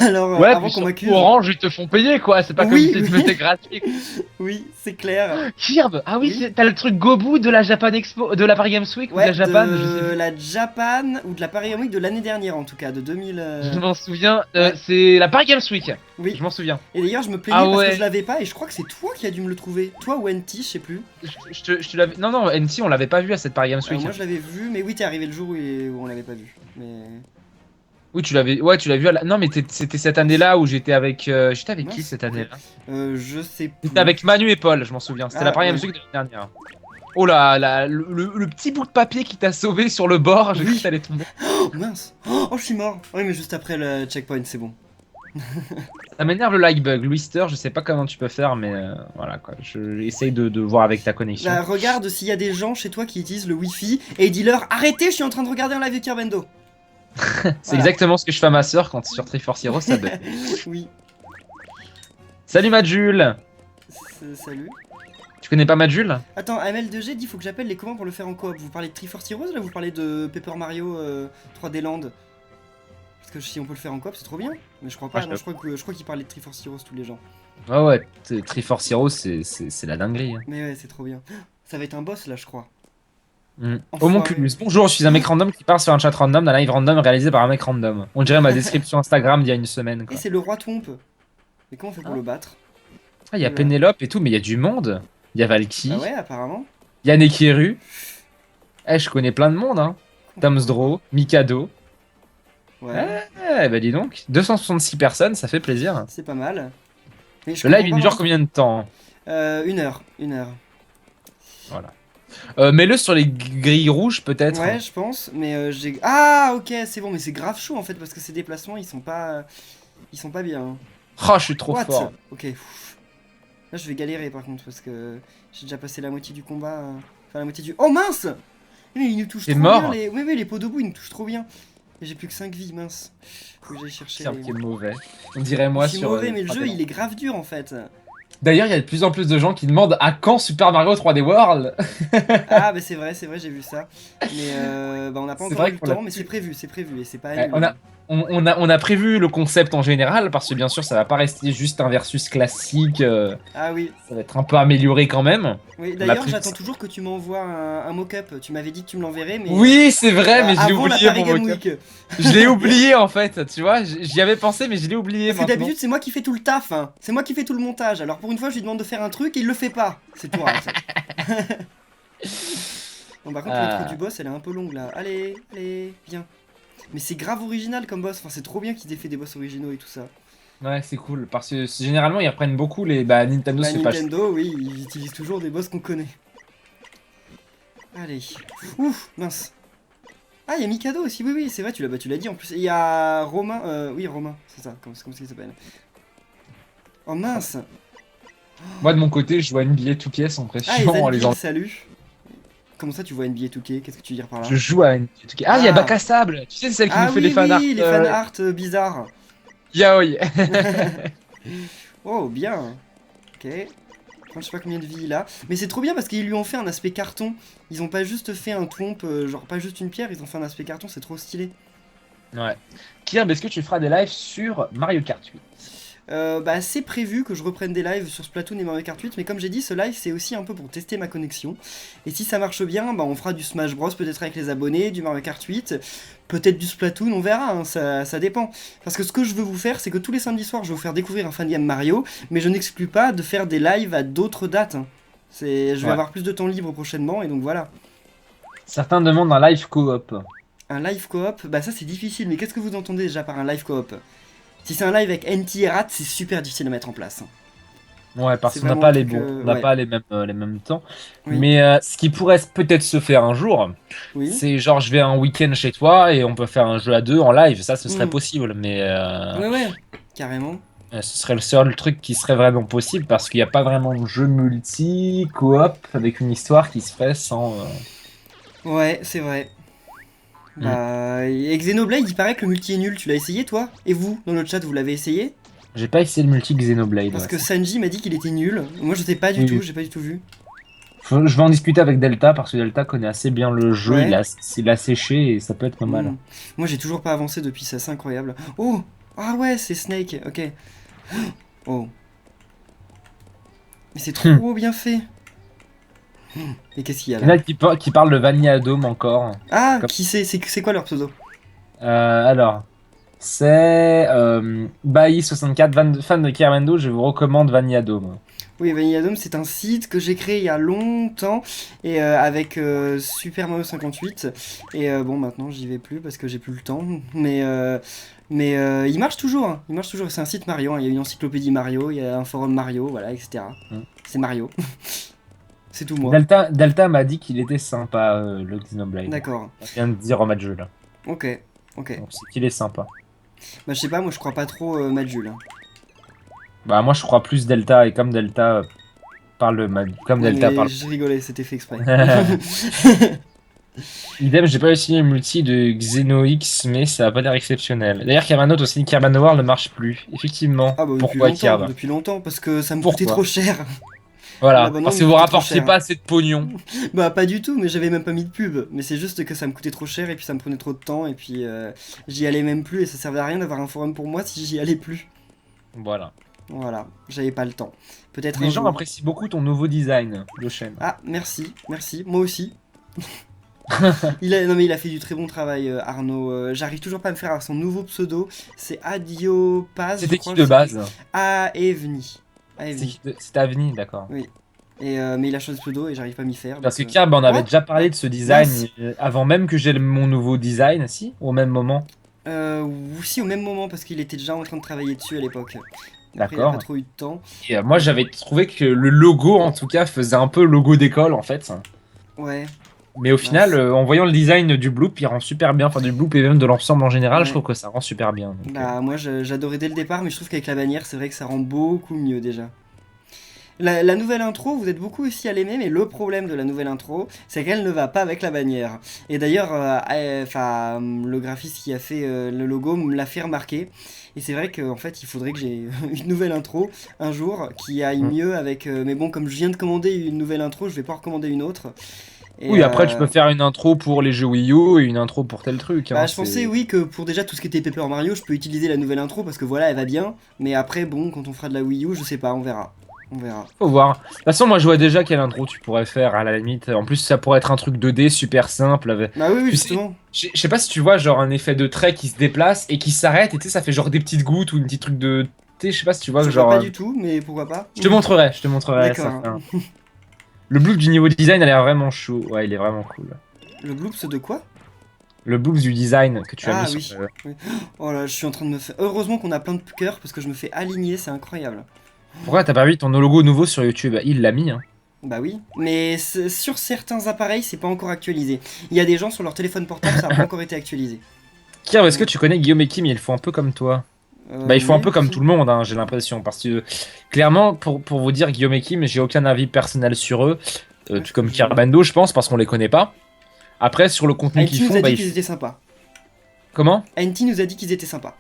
Alors, Ouais, avant puis qu'on sur m'accuse. Orange, ils te font payer quoi, c'est pas Oui, comme si oui. c'était gratuit. Oui, c'est clair. Kirv, ah oui, Oui. t'as le truc Gobu de la Japan Expo, de la Paris Games Week ou de Ouais, la Japan, je sais de plus. la Japan ou de la Paris Week de l'année dernière en tout cas, de 2000. Je m'en souviens, Ouais. c'est la Paris Games Week. Oui. Je m'en souviens. Et d'ailleurs, je me plaignais Ah parce ouais. que je l'avais pas et je crois que c'est toi qui as dû me le trouver. Toi ou NT, je sais plus. Je te l'avais. Non, non, NC, on l'avait pas vu à cette Paris Games Week. Moi, je l'avais vu, mais oui, t'es arrivé le jour où on l'avait pas vu. Mais. Oui, tu l'avais. Ouais, tu l'as vu à la. Non, mais c'était cette année-là où j'étais avec. J'étais avec qui Mince. cette année-là? Je sais plus. J'étais avec Manu et Paul, je m'en souviens. C'était Ah, la Paris Games ouais. Week de l'année dernière. Oh là, le petit bout de papier qui t'a sauvé sur le bord, j'ai cru Oui. que t'allais tomber. Oh mince. Oh, je suis mort. Oui, mais juste après le checkpoint, c'est bon. Ça m'énerve le like bug. Louister, je sais pas comment tu peux faire, mais voilà quoi. Essaye de voir avec ta connexion. Là, regarde s'il y a des gens chez toi qui utilisent le Wi-Fi et dis-leur arrêtez, je suis en train de regarder un live de Kirbendo. C'est exactement ce que je fais à ma soeur quand sur Triforce Heroes ça bug. Oui. Salut Majul. Salut. Tu connais pas Majul? Attends, AML2G dit faut que j'appelle les commandes pour le faire en coop. Vous parlez de Triforce Heroes là, vous parlez de Paper Mario 3D Land? Parce que si on peut le faire en coop, c'est trop bien. Mais je crois pas, Ouais, non, je crois qu'ils parlaient de Triforce Heroes tous les gens. Ouais, ouais, Triforce Heroes, c'est la dinguerie. Hein. Mais ouais, c'est trop bien. Ça va être un boss là, je crois. Enfoiré. Homonculus. Bonjour, je suis un mec random qui part sur un chat random d'un live random réalisé par un mec random. On dirait ma description Instagram d'il y a une semaine, Et quoi. c'est le roi Tompe. Mais comment on fait pour Ah, le battre? il y a Oula. Pénélope et tout, mais il y a du monde. Il y a Bah Valky, ouais, apparemment. il y a Nekiru. Eh, je connais plein de monde, hein. Comment on fait pour le battre? Tomsdraw, Mikado. Ouais, Eh, bah dis donc. 266 personnes, ça fait plaisir. c'est pas mal. Mais je Le live, comprends il pas dure vraiment. combien de temps? 1 heure, 1 heure. Voilà. Mets-le sur les grilles rouges, peut-être. Ouais, je pense, mais j'ai... Ah, ok, c'est bon, mais c'est grave chaud en fait, parce que ces déplacements, ils sont pas... Ils sont pas bien. Oh, je suis trop What? fort. Ok. Là, je vais galérer par contre, parce que j'ai déjà passé la moitié du combat. Enfin, la moitié du... Oh mince! Mais il nous touche T'es trop bien, mort? les... Oui, oui, les pots debout, ils nous touchent trop bien. Et j'ai plus que 5 vies, mince. Faut que j'aille chercher Tiens, les... qui est mauvais. On dirait Je moi suis sur. mauvais, mais le jeu, Fratello. il est grave dur en fait. D'ailleurs, il y a de plus en plus de gens qui demandent à quand Super Mario 3D World. Ah, bah c'est vrai, j'ai vu ça. Mais bah, on n'a pas C'est encore vrai eu le qu'on l'a temps, mais c'est plus. prévu, et c'est pas Ouais, annulé. Hein. on a prévu le concept en général, parce que bien sûr, ça va pas rester juste un versus classique. Ah oui, Ça va être un peu amélioré quand même. oui, On a d'ailleurs, prévu j'attends ça. toujours que tu m'envoies un mock-up. Tu m'avais dit que tu me l'enverrais, mais Oui, c'est vrai, mais je l'ai avant la oublié Paris mon Game mockup. Week. Je l'ai oublié en fait, tu vois. J'y avais pensé, mais je l'ai oublié Parce que maintenant. d'habitude, c'est moi qui fais tout le taf. Hein. C'est moi qui fais tout le montage. Alors pour une fois, je lui demande de faire un truc et il le fait pas. C'est tout rate. Bon, par contre, l'intro du Ah, boss, elle est un peu longue là. Allez, allez, viens. Mais c'est grave original comme boss. Enfin, c'est trop bien qu'ils aient fait des boss originaux et tout ça. ouais, c'est cool. Parce que généralement, ils reprennent beaucoup les. Bah, Nintendo Bah, se fait pas. Nintendo, oui, ils utilisent toujours des boss qu'on connaît. Allez. Ouf, mince. Ah, il y a Mikado aussi, oui, oui, c'est vrai, tu l'as dit en plus. Il y a Romain, oui, Romain, c'est ça, c'est comme ça qu'il s'appelle. Oh mince. Moi, de mon côté, je joue à NBA 2K sans Ah, et pression en les Zalbil, enlevant. salut. Comment ça, tu vois NBA 2K? Qu'est-ce que tu veux dire par là? Je joue à NBA 2K. Ah, il y a Ah, Baka Sable. Tu sais, c'est celle qui nous ah fait les oui, fan art. oui, les fan art bizarres. Yaoi. Oh, bien. Ok. Je sais pas combien de vie il a. Mais c'est trop bien parce qu'ils lui ont fait un aspect carton. Ils ont pas juste fait un twomp, genre pas juste une pierre, ils ont fait un aspect carton, c'est trop stylé. Ouais. Kirb, est-ce que tu feras des lives sur Mario Kart 8? Bah, c'est prévu que je reprenne des lives sur Splatoon et Mario Kart 8, mais comme j'ai dit, ce live c'est aussi un peu pour tester ma connexion. Et si ça marche bien, bah, on fera du Smash Bros peut-être avec les abonnés, du Mario Kart 8, peut-être du Splatoon, on verra, hein, ça dépend. Parce que ce que je veux vous faire, c'est que tous les samedis soirs, je vais vous faire découvrir un fan game Mario, mais je n'exclus pas de faire des lives à d'autres dates. Hein. Je vais Ouais. avoir plus de temps libre prochainement, et donc voilà. Certains demandent un live co-op. Un live coop, bah ça c'est difficile, mais qu'est-ce que vous entendez déjà par un live coop? Si c'est un live avec NT et Rat, c'est super difficile à mettre en place. Hein. Ouais, parce C'est qu'on n'a vraiment un pas les truc, bons, on n'a ouais, pas les mêmes temps. oui, Mais ce qui pourrait peut-être se faire un jour, oui. c'est genre je vais un week-end chez toi et on peut faire un jeu à deux en live. Ça, ce serait Hmm. possible. Mais Ouais, ouais, carrément. ce serait le seul truc qui serait vraiment possible parce qu'il n'y a pas vraiment de jeu multi, coop, avec une histoire qui se ferait sans. Ouais, c'est vrai. Hmm. Bah, et Xenoblade, il paraît que le multi est nul. Tu l'as essayé, toi? Et vous, dans le chat, vous l'avez essayé? J'ai pas essayé le multi Xenoblade. Parce Ouais, que Sanji m'a dit qu'il était nul. Moi, je sais pas du oui, tout, oui. j'ai pas du tout vu. Je vais en discuter avec Delta parce que Delta connaît assez bien le jeu. Ouais. Il a séché et ça peut être pas mal. Hmm. Moi, j'ai toujours pas avancé depuis ça, c'est incroyable. Oh! Ah ouais, c'est Snake, ok. Oh. Mais c'est trop bien fait. Et qu'est-ce qu'il y a Il y en là? a qui parlent de Vanilla Dome encore. Ah, Comme- qui c'est quoi leur pseudo? alors, c'est Bailly64, fan de Kermendo, je vous recommande Vanilla Dome. Oui, Vanilla Dome, c'est un site que j'ai créé il y a longtemps et avec Super Mario 58. Et bon, maintenant j'y vais plus parce que j'ai plus le temps. Mais il marche toujours. Hein. Il marche toujours. C'est un site Mario. Hein. Il y a une encyclopédie Mario, il y a un forum Mario, voilà, etc. Mm. C'est Mario. C'est tout moi. Delta m'a dit qu'il était sympa, le Xenoblade. D'accord. Il vient de dire en match jeu là. Ok. Ok. Donc c'est qu'il est sympa. Bah, je sais pas, moi je crois pas trop Majul. Hein. Bah moi je crois plus Delta et comme Delta comme Oui, Delta mais parle. je rigolais, c'était fait exprès. Idem, j'ai pas essayé le multi de Xeno X, mais ça a pas l'air exceptionnel. D'ailleurs, Kermano aussi, Kermano World ne marche plus. Effectivement. Ah bah Pourquoi Kerb? depuis longtemps, parce que ça me coûtait trop Pourquoi? cher. Voilà. L'abonnement Parce il que me vous coûtait trop rapportiez cher. pas assez de pognon. Bah pas du tout, mais j'avais même pas mis de pub. Mais c'est juste que ça me coûtait trop cher et puis ça me prenait trop de temps et puis j'y allais même plus et ça servait à rien d'avoir un forum pour moi si j'y allais plus. Voilà. Voilà, j'avais pas le temps. Peut-être Les un gens jour. apprécient beaucoup ton nouveau design de chaîne. Ah, merci, merci, moi aussi. Non mais il a fait du très bon travail, Arnaud. J'arrive toujours pas à me faire son nouveau pseudo. C'est Adiopaz, je C'était qui crois, de je sais plus. base? Evni. Evni. C'était Avni, d'accord. Oui. Mais il a changé de pseudo et j'arrive pas à m'y faire. Parce Donc, que Kerb, on avait What? déjà parlé de ce design Mince. avant même que j'ai mon nouveau design, si, au même moment. Aussi au même moment parce qu'il était déjà en train de travailler dessus à l'époque. Après, il a pas D'accord. trop eu de temps. Et moi, j'avais trouvé que le logo, en tout cas, faisait un peu logo d'école, en fait. Ouais, Mais au final, mince. en voyant le design du Bloop, il rend super bien. Enfin, du Bloop et même de l'ensemble en général, je Ouais. trouve que ça rend super bien. Donc, Bah, moi j'adorais dès le départ, mais je trouve qu'avec la bannière, c'est vrai que ça rend beaucoup mieux déjà. La nouvelle intro, vous êtes beaucoup aussi à l'aimer, mais le problème de la nouvelle intro, c'est qu'elle ne va pas avec la bannière. Et d'ailleurs, le graphiste qui a fait le logo me l'a fait remarquer. Et c'est vrai qu'en fait, il faudrait que j'ai une nouvelle intro un jour qui aille mm. mieux avec. Mais bon, comme je viens de commander une nouvelle intro, je vais pas en recommander une autre. Et Oui, après, tu peux faire une intro pour les jeux Wii U et une intro pour tel truc. Hein, bah, je pensais, oui, que pour déjà tout ce qui était Paper Mario, je peux utiliser la nouvelle intro parce que voilà, elle va bien. Mais après, bon, quand on fera de la Wii U, je sais pas, on verra. On verra. Faut voir. De toute façon, moi, je vois déjà quelle intro tu pourrais faire à la limite. En plus, ça pourrait être un truc 2D super simple. Bah oui, oui, Tu sais, justement. je sais pas si tu vois, genre un effet de trait qui se déplace et qui s'arrête. Et tu sais, ça fait genre des petites gouttes ou une petite truc de. Tu sais, je sais pas si tu vois, Je vois genre. pas du tout, mais pourquoi pas. Je te montrerai, je te montrerai. Ça D'accord. fait Le bloop du niveau design a l'air vraiment chou. Ouais, il est vraiment cool. Le bloops de quoi? Le bloop du design que tu as mis Ah sur oui. Oui. Oh là, je suis en train de me faire. Heureusement qu'on a plein de cœurs parce que je me fais aligner, c'est incroyable. Pourquoi t'as pas mis ton logo nouveau sur YouTube? Il l'a mis, hein. Bah oui, mais sur certains appareils, c'est pas encore actualisé. Il y a des gens sur leur téléphone portable, ça a pas encore été actualisé. Kier, est-ce que tu connais Guillaume et Kim? Ils font un peu comme toi. Bah, ils font un Ouais, peu comme si. tout le monde, hein, j'ai l'impression. Parce que, clairement, pour vous dire, Guillaume et Kim, j'ai aucun avis personnel sur eux. Ouais, Tout comme Kirbando, je pense, parce qu'on les connaît pas. Après, sur le contenu qu'ils Anti nous font, a bah, dit qu'ils étaient sympas. Comment? Anti nous a dit qu'ils étaient sympas.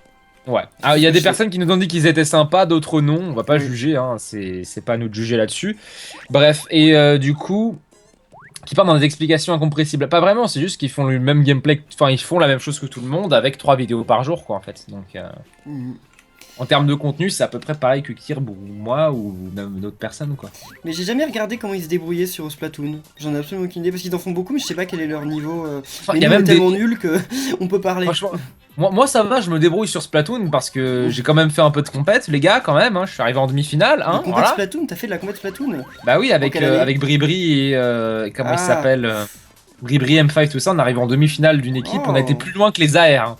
Ouais. C'est Ah, tout il ce y a que des je sais. personnes qui nous ont dit qu'ils étaient sympas, d'autres non. On va pas Oui. juger, hein. C'est pas à nous de juger là-dessus. Bref, et du coup, qui partent dans des explications incompressibles. Pas vraiment, c'est juste qu'ils font le même gameplay. Enfin, ils font la même chose que tout le monde avec 3 vidéos par jour, quoi, en fait. Donc, Mhm. en termes de contenu, c'est à peu près pareil que Kirb ou moi ou même d'autres personnes, quoi. Mais j'ai jamais regardé comment ils se débrouillaient sur Splatoon. J'en ai absolument aucune idée parce qu'ils en font beaucoup, mais je sais pas quel est leur niveau. Enfin, Mais il y a nous, on est même des. tellement nuls que on peut parler. Franchement, moi ça va, je me débrouille sur Splatoon parce que j'ai quand même fait un peu de compète, les gars, quand même. Hein, je suis arrivé en demi-finale, De hein, compète voilà. Splatoon, t'as fait de la compète Splatoon? Bah oui, En quelle année? avec Bribri et comment il Ah, s'appelle Bribri M5, tout ça, on arrive en demi-finale d'une équipe, on a été oh. plus loin que les AR. Hein.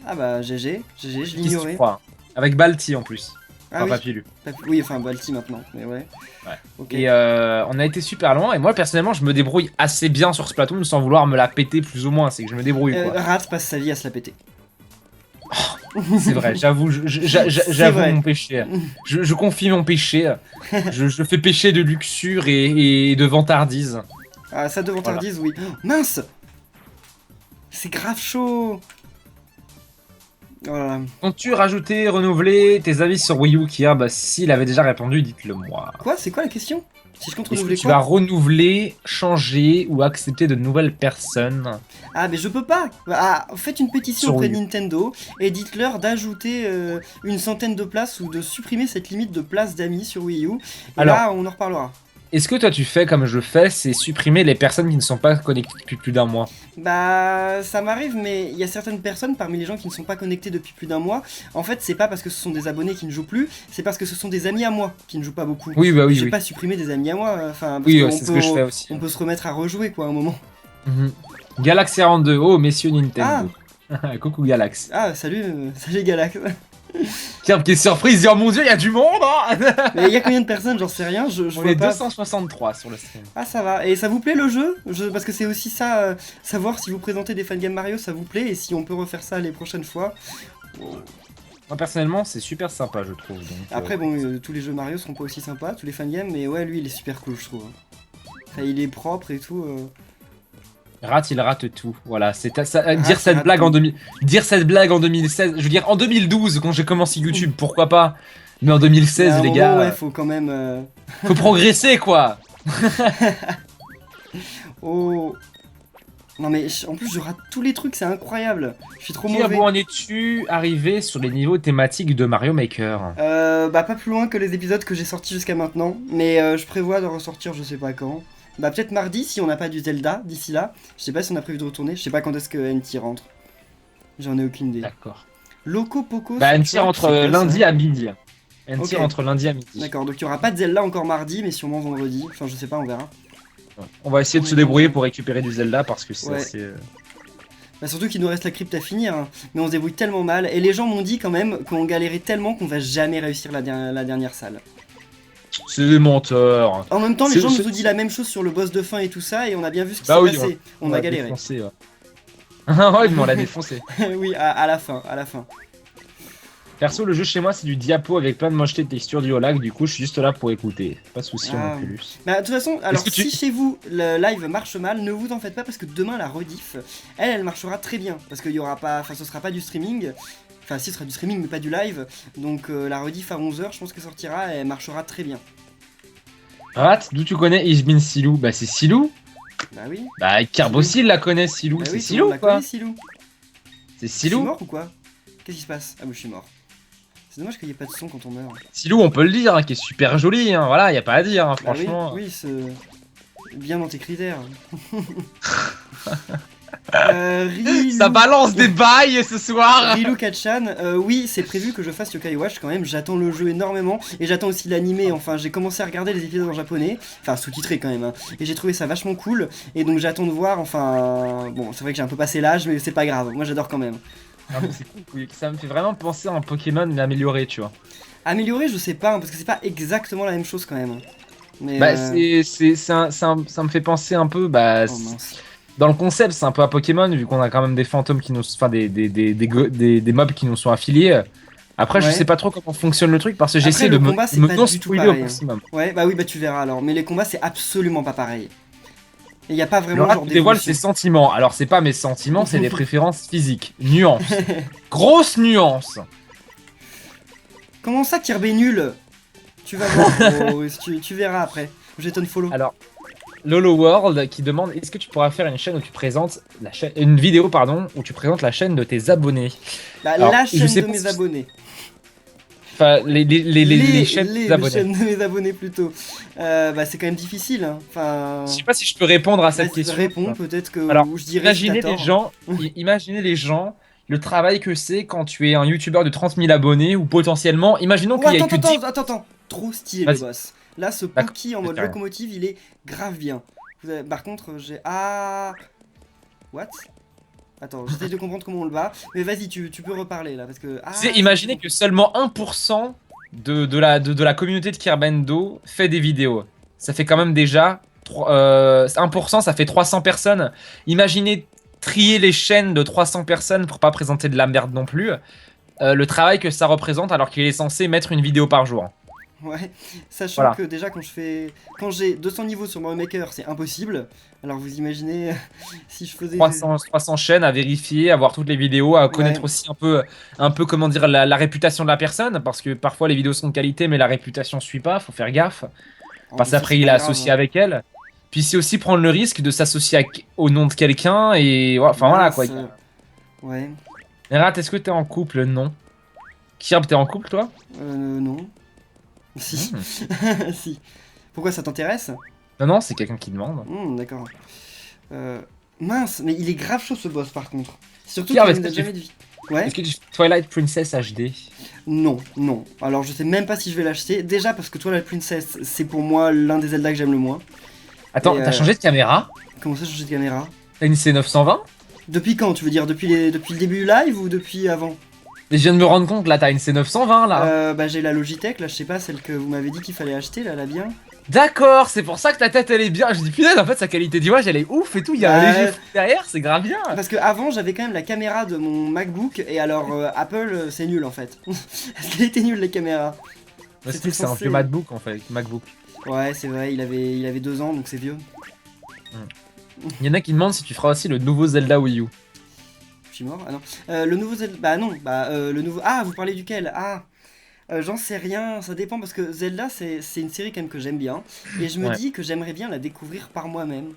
Ah bah GG, je Qu'est-ce que tu l'ignorais. crois? Avec Balti en plus. Ah Enfin, oui, Papilu. oui, enfin Balti maintenant, mais ouais. Ouais. Ok. Et on a été super loin, et moi personnellement, je me débrouille assez bien sur Splatoon sans vouloir me la péter plus ou moins, c'est que je me débrouille quoi. Rat passe sa vie à se la péter. C'est vrai, j'avoue, C'est j'avoue vrai. mon péché. Je confie mon péché. Je fais péché de luxure et de vantardise. Ah, ça de Voilà. vantardise, oui. Oh, mince. C'est grave chaud. Voilà. Comptes-tu rajouter, renouveler tes avis sur Wii U, Kia? Bah, s'il avait déjà répondu, dites-le moi. Quoi? C'est quoi la question? Si je compte Est-ce que renouveler tu vas quoi? renouveler, changer ou accepter de nouvelles personnes Ah, mais je peux pas. Ah, faites une pétition sur auprès Wii de U? Nintendo et dites-leur d'ajouter une centaine de places ou de supprimer cette limite de places d'amis sur Wii U. Et Alors, là, on en reparlera. est-ce que toi tu fais comme je fais, c'est supprimer les personnes qui ne sont pas connectées depuis plus d'un mois? Bah, ça m'arrive, mais il y a certaines personnes parmi les gens qui ne sont pas connectés depuis plus d'un mois. En fait, c'est pas parce que ce sont des abonnés qui ne jouent plus, c'est parce que ce sont des amis à moi qui ne jouent pas beaucoup. Oui, bah Et oui, j'ai oui. pas supprimé des amis à moi, enfin, parce Oui, qu'on c'est ce peut, que je fais aussi. on peut se remettre à rejouer quoi, à un moment. Mhm. Galaxy 42, oh messieurs Ah, Nintendo. Coucou Galax. salut, salut Galax. Tiens, qui est surprise, dire mon dieu, il y a du monde hein. Mais il y a combien de personnes, j'en sais rien, je On vois est pas. 263 sur le stream. Ah, ça va. Et ça vous plaît le jeu? Parce que c'est aussi ça, savoir si vous présentez des fangame Mario, ça vous plaît, et si on peut refaire ça les prochaines fois. Moi personnellement, c'est super sympa, je trouve. Donc, Après, bon, tous les jeux Mario seront pas aussi sympas, tous les fangames, mais ouais, lui, il est super cool, je trouve. Enfin, il est propre et tout. Rate, il rate tout. Voilà, c'est ça, Rate, dire il cette rate blague tout. en 2000, dire cette blague en 2016. Je veux dire en 2012 quand j'ai commencé YouTube, pourquoi pas. Mais en Mais à 2016, un les moment, ouais, gars, faut quand même. faut progresser quoi. Oh. Non, mais en plus, je rate tous les trucs, c'est incroyable. Je suis trop Qui mauvais. où en es-tu arrivé sur les niveaux thématiques de Mario Maker? Bah, pas plus loin que les épisodes que j'ai sortis jusqu'à maintenant, mais je prévois de ressortir je sais pas quand. Bah peut-être mardi si on n'a pas du Zelda d'ici là. Je sais pas si on a prévu de retourner. Je sais pas quand est-ce que NT rentre. J'en ai aucune idée. D'accord. Loco Poco Bah, sur elle tire Twitch, entre c'est quoi ça? lundi à midi. Elle Ok, tire entre lundi à midi. d'accord. Donc il y aura pas de Zelda encore mardi, mais sûrement vendredi. Enfin, je sais pas, on verra. Ouais. On va essayer de On se est débrouiller dans- pour récupérer du Zelda parce que c'est Ouais. assez. Bah surtout qu'il nous reste la crypte à finir, hein. Mais on se débrouille tellement mal. Et les gens m'ont dit quand même qu'on galérait tellement qu'on va jamais réussir la dernière salle. C'est des menteurs. En même temps, les C'est- gens nous c'est- ont dit la même chose sur le boss de fin et tout ça, et on a bien vu ce qui Bah s'est oui, passé. On on a l'a galéré. défoncé. Ouais. Ouais, mais on l'a défoncé. Oui, à la fin, à la fin. Perso, le jeu chez moi, c'est du diapo avec plein de mochetés de textures du lag. Du coup, je suis juste là pour écouter. Pas de soucis, Ah. mon Oculus. Bah, de toute façon, alors que tu- si chez vous le live marche mal, ne vous en faites pas parce que demain la rediff, elle marchera très bien. Parce qu'il y aura pas, enfin ce sera pas du streaming. Enfin si ce sera du streaming mais pas du live. Donc la rediff à 11 h je pense qu'elle sortira et elle marchera très bien. Rat, d'où tu connais Isbin Silou? Bah, c'est Silou. Bah oui. Bah, Carbosil la connaît, Silou. Bah C'est oui, tout le Silou monde ou la quoi? connaît, Silou. C'est Je suis Silou. mort ou quoi? Qu'est-ce qui se passe? Ah bah je suis mort. C'est dommage qu'il n'y ait pas de son quand on meurt. Silou, on peut le dire, hein, qui est super joli. Hein. Voilà, y a pas à dire, hein, Bah oui, franchement. oui, c'est bien dans tes critères. Ça balance des bails ce soir. Rilou Kachan, oui, c'est prévu que je fasse Yokai Watch quand même. J'attends le jeu énormément et j'attends aussi l'animé. Enfin, j'ai commencé à regarder les épisodes en japonais, enfin sous-titré quand même, hein. Et j'ai trouvé ça vachement cool. Et donc j'attends de voir. Enfin, bon, c'est vrai que j'ai un peu passé l'âge, mais c'est pas grave. Moi, j'adore quand même. Ah, mais c'est cool, oui. Ça me fait vraiment penser à un Pokémon mais amélioré, tu vois. Améliorer, je sais pas, hein, parce que c'est pas exactement la même chose quand même. Mais Bah, ça me fait penser un peu, bah, oh mince. dans le concept, c'est un peu à Pokémon, vu qu'on a quand même des fantômes qui nous, enfin, des mobs qui nous sont affiliés. Après, je Ouais. sais pas trop comment fonctionne le truc parce que Après, j'essaie le de combat, c'est me pas non du tout spoiler au pareil, hein. maximum. Ouais, bah oui, bah tu verras alors. Mais les combats, c'est absolument pas pareil. Et y a pas Le vraiment rat genre qui dévoile d'évolution. ses sentiments. Alors, c'est pas mes sentiments, c'est des préférences physiques. Nuance. Grosse nuance. Comment ça, Kirby est nul? Tu vas voir, gros, tu verras après. J'étonne follow. Alors, Lolo World qui demande est-ce que tu pourras faire une chaîne où tu présentes une vidéo pardon où tu présentes la chaîne de tes abonnés. Bah, Alors, la je chaîne sais de pas mes si- abonnés. Enfin, les chaînes de tes abonnés. chaînes de mes abonnés plutôt. Bah, c'est quand même difficile, hein. Enfin. Je sais pas si je peux répondre à cette Vas-y, question. réponds, peut-être que Alors, ou je dirais si t'as imaginez les tort. gens, imaginez les gens, le travail que c'est quand tu es un youtubeur de 30 000 abonnés ou potentiellement, imaginons Oh, qu'il y ait attends, que attends, 10. attends. Trop stylé le Vas-y. boss. Là, ce D'accord, Poki en mode carrément. locomotive, il est grave bien. Par contre, j'ai. Ah. What? Attends, j'essaie de comprendre comment on le bat. Mais vas-y, tu peux reparler là parce que. Ah, Tu sais, imaginez que seulement 1% de la communauté de Kirbendo fait des vidéos. Ça fait quand même déjà 1%, ça fait 300 personnes. Imaginez trier les chaînes de 300 personnes pour pas présenter de la merde non plus. Le travail que ça représente alors qu'il est censé mettre une vidéo par jour. Ouais, sachant Voilà. que déjà quand j'ai 200 niveaux sur Mario Maker, c'est impossible. Alors vous imaginez si je faisais 300 chaînes à vérifier, à voir toutes les vidéos, à connaître Ouais. aussi un peu comment dire la réputation de la personne, parce que parfois les vidéos sont de qualité, mais la réputation suit pas, faut faire gaffe. Oh, Parce mais ça, qu'après c'est il est pas grave, associé hein. avec elle. Puis c'est aussi prendre le risque de s'associer au nom de quelqu'un et ouais, enfin voilà quoi. Mince. Ouais. Rat, est-ce que t'es en couple? Non. Kirb, t'es en couple toi? Non. Si. Si. Pourquoi ça t'intéresse? Non, non, c'est quelqu'un qui demande. D'accord. Mince, mais il est grave chaud ce boss par contre. Surtout Pierre, qu'il est-ce n'a que jamais de vie. Ouais. Est-ce que tu fais Twilight Princess HD? Non, non. Alors je sais même pas si je vais l'acheter. Déjà parce que Twilight Princess, c'est pour moi l'un des Zelda que j'aime le moins. Attends, Et, t'as changé de caméra? Comment ça changer de caméra? T'as une C920? Depuis quand tu veux dire? Depuis le début du live ou depuis avant? Mais je viens de me rendre compte, là, t'as une C920 là. Bah j'ai la Logitech, là je sais pas, celle que vous m'avez dit qu'il fallait acheter, là, la bien. D'accord, c'est pour ça que ta tête elle est bien. Je dis punaise, en fait sa qualité d'image elle est ouf et tout. Il y a un Bah, léger flou derrière, c'est grave bien. Parce que avant j'avais quand même la caméra de mon MacBook et alors Apple c'est nul en fait. Parce qu'elle était nulle la caméra. Parce c'était que c'est un censé- vieux MacBook en fait. MacBook. Ouais c'est vrai, il avait 2 ans donc c'est vieux. Il y en a qui demandent si tu feras aussi le nouveau Zelda Wii U. Je suis mort. Ah non. Le nouveau Zelda. Bah non, le nouveau. Ah, vous parlez duquel? Ah, j'en sais rien, ça dépend parce que Zelda c'est une série quand même que j'aime bien. Et je me Ouais. dis que j'aimerais bien la découvrir par moi-même.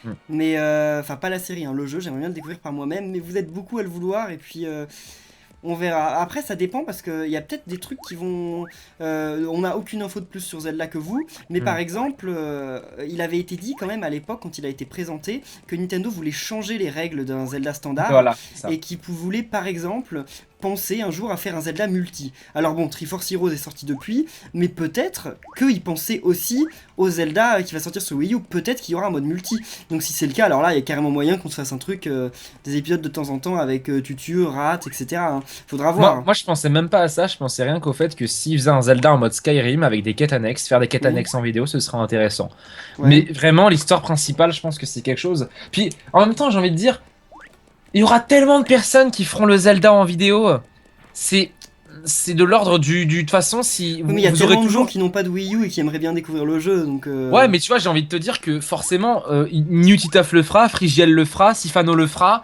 Mm. Mais, enfin, pas la série, hein, le jeu, j'aimerais bien le découvrir par moi-même. Mais vous êtes beaucoup à le vouloir et puis. On verra. Après, ça dépend parce qu'il y a peut-être des trucs qui vont. On n'a aucune info de plus sur Zelda que vous, mais par exemple, il avait été dit quand même à l'époque, quand il a été présenté, que Nintendo voulait changer les règles d'un Zelda standard Voilà, c'est ça. et qu'il voulait par exemple penser un jour à faire un Zelda multi. Alors bon, Triforce Heroes est sorti depuis, mais peut-être qu'il pensait aussi au Zelda qui va sortir sur Wii U, peut-être qu'il y aura un mode multi. Donc si c'est le cas, alors là, il y a carrément moyen qu'on se fasse un truc, des épisodes de temps en temps avec Tutu, Rat, etc. hein. Faudra voir. Moi, je pensais même pas à ça, je pensais rien qu'au fait que s'ils faisaient un Zelda en mode Skyrim avec des quêtes annexes, faire des quêtes Oui, annexes en vidéo, ce serait intéressant. Mais ouais. vraiment, l'histoire principale, je pense que c'est quelque chose. Puis, en même temps, j'ai envie de dire, il y aura tellement de personnes qui feront le Zelda en vidéo. C'est, c'est de l'ordre de toute façon, si Oui, mais vous, il y a vous aurez tellement de gens toujours. qui n'ont pas de Wii U et qui aimeraient bien découvrir le jeu, donc... Ouais, mais tu vois, j'ai envie de te dire que forcément, Newtitaf le fera, Frigiel le fera, Sifano le fera.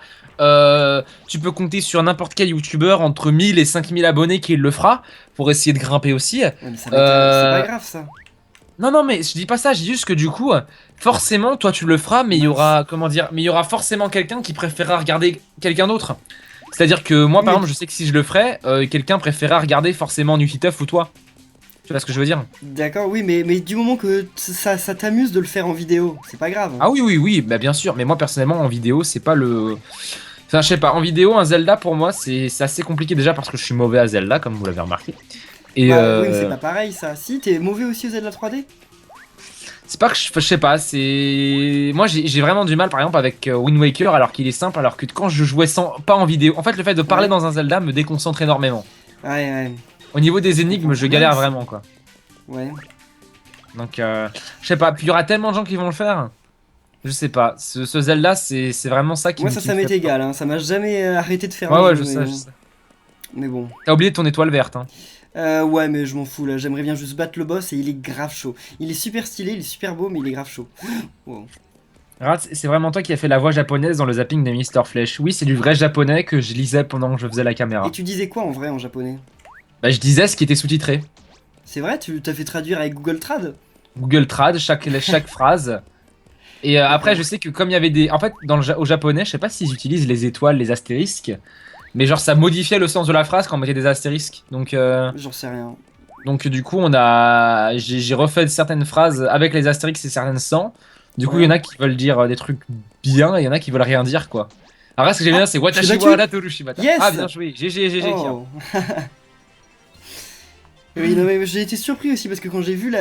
Tu peux compter sur n'importe quel youtubeur entre 1000 et 5000 abonnés qui le fera pour essayer de grimper aussi. Ouais, mais ça va être... C'est pas grave, ça. Non, non, mais je dis pas ça, je dis juste que du coup, forcément, toi tu le feras, mais il y Mince. aura, comment dire, mais il y aura forcément quelqu'un qui préférera regarder quelqu'un d'autre. C'est-à-dire que moi, Oui, par mais... exemple, je sais que si je le ferais, quelqu'un préférera regarder forcément Newtitaf ou toi. Tu vois ce que je veux dire? D'accord, oui, mais du moment que ça t'amuse de le faire en vidéo, c'est pas grave. Ah oui, oui, oui, bah bien sûr, mais moi personnellement en vidéo, c'est pas le. Enfin, je sais pas, en vidéo, un Zelda pour moi, c'est assez compliqué déjà parce que je suis mauvais à Zelda, comme vous l'avez remarqué. Et Bah oui, mais c'est pas pareil, ça. Si, t'es mauvais aussi aux Zelda 3D? c'est pas que je sais pas, c'est. Moi j'ai vraiment du mal par exemple avec Wind Waker alors qu'il est simple, alors que quand je jouais sans... pas en vidéo, en fait le fait de parler Ouais. dans un Zelda me déconcentre énormément. Ouais, ouais, Au niveau des je énigmes, comprends. je galère Mince. vraiment quoi. Ouais. Donc je sais pas, puis il y aura tellement de gens qui vont le faire. Je sais pas, ce Zelda c'est vraiment ça Moi, qui ça me m'est fait peur. égal, hein. Ça m'a jamais arrêté de faire Ouais, un ouais, jeu, je sais, je sais. mais bon. T'as oublié ton étoile verte, hein. Ouais, mais je m'en fous, là. J'aimerais bien juste battre le boss et il est grave chaud. Il est super stylé, il est super beau, mais il est grave chaud. Wow. Rat, c'est vraiment toi qui as fait la voix japonaise dans le zapping de Mister Flèche. Oui, c'est du vrai japonais que je lisais pendant que je faisais la Et caméra. tu disais quoi en vrai en japonais? Bah, je disais ce qui était sous-titré. C'est vrai, tu t'as fait traduire avec Google Trad? Google Trad, chaque phrase. Et après, je D'accord. sais que comme il y avait des. En fait, au japonais, je sais pas s'ils utilisent les étoiles, les astérisques. Mais genre, ça modifiait le sens de la phrase quand on mettait des astérisques. J'en sais rien. Donc du coup, on a. J'ai refait certaines phrases avec les astérisques et certaines sans. Du coup, il y en Ouais. a qui veulent dire des trucs bien et il y en a qui veulent rien dire, quoi. Alors là, ce que j'aime bien, Ah, c'est je l'ai Watashi wa battu! Ratorushibata. Ah, Yes! bien joué. GG, GG, Kira. Oh! Oui, non, mais j'ai été surpris aussi parce que quand j'ai vu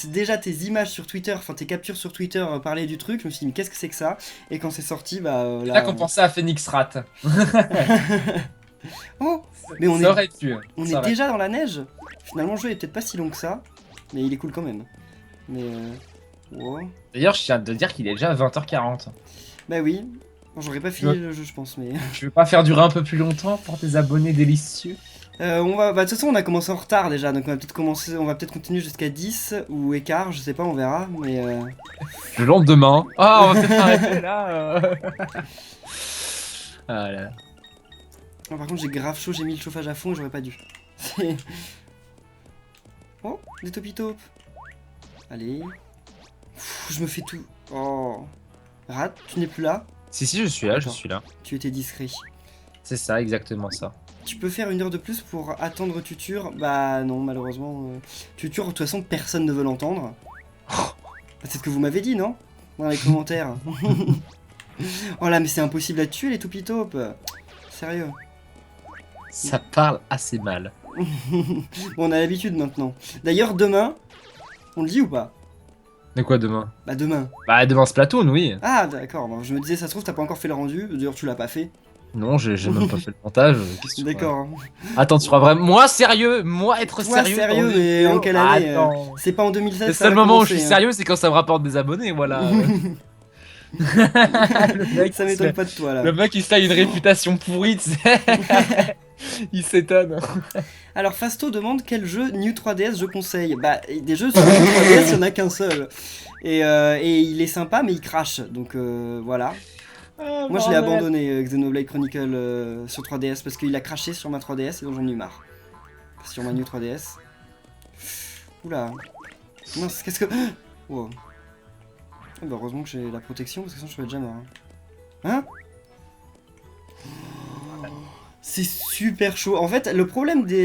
déjà tes images sur Twitter, enfin tes captures sur Twitter parler du truc, je me suis dit, mais qu'est-ce que c'est que ça? Et quand c'est sorti, bah C'est là là. qu'on pensait à Phoenix Rat. Oh! Mais Ça aurait pu. on est Ça aurait pu. déjà dans la neige? Finalement, le jeu est peut-être pas si long que ça, mais il est cool quand même. Mais wow. D'ailleurs, je tiens de dire qu'il est déjà 20h40. Bah oui. Bon, j'aurais pas fini le jeu, je pense, mais. Je vais pas faire durer un peu plus longtemps pour tes abonnés délicieux. On va. Bah, de toute façon, on a commencé en retard déjà, donc on va peut-être continuer jusqu'à 10 ou écart, je sais pas, on verra, mais. Le lendemain. Ah, on va peut-être arrêter là. Ah là. Oh, par contre, j'ai grave chaud, j'ai mis le chauffage à fond et j'aurais pas dû. C'est- Oh, des topitopes. Allez. Pfff, je me fais tout. Oh. Rat, tu n'es plus là? Si, si, je suis là, je D'accord. suis là. Tu étais discret. C'est ça, exactement ça. Tu peux faire 1 heure de plus pour attendre Tutur? Bah non, malheureusement. Tutur, de toute façon, personne ne veut l'entendre. Bah, c'est ce que vous m'avez dit, non? Dans les commentaires. Oh là, mais c'est impossible à tuer les toupitopes. Sérieux. Ça parle assez mal. Bon, on a l'habitude maintenant. D'ailleurs, demain, on le dit ou pas? De quoi demain? Bah demain. Bah, demain Splatoon, oui. Ah d'accord, bon, je me disais, ça se trouve, t'as pas encore fait le rendu. D'ailleurs, tu l'as pas fait. Non, j'ai même pas fait le montage. Qu'est-ce que tu crois? D'accord. Hein. Attends, tu crois vraiment. Moi, sérieux? Moi, être Toi, sérieux dans sérieux, une mais en vidéo. quelle année Attends. C'est pas en 2016 Le ça seul va moment où je suis commencer. Hein. sérieux, c'est quand ça me rapporte des abonnés, voilà. Le mec, Ça m'étonne pas de toi là. le mec, il se fait une réputation pourrie, tu sais. Il s'étonne. Alors Fasto demande quel jeu New 3DS je conseille. Bah des jeux sur New 3DS, il y en a qu'un seul. Et il est sympa mais il crache. Donc voilà. Ah, Moi je l'ai bordel. abandonné Xenoblade Chronicle sur 3DS parce qu'il a craché sur ma 3DS et donc j'en ai eu marre. Sur ma New 3DS. Oula. Mince, qu'est-ce que... Wow. Ah bah heureusement que j'ai la protection parce que sinon je serais déjà mort. Hein, C'est super chaud. En fait, le problème de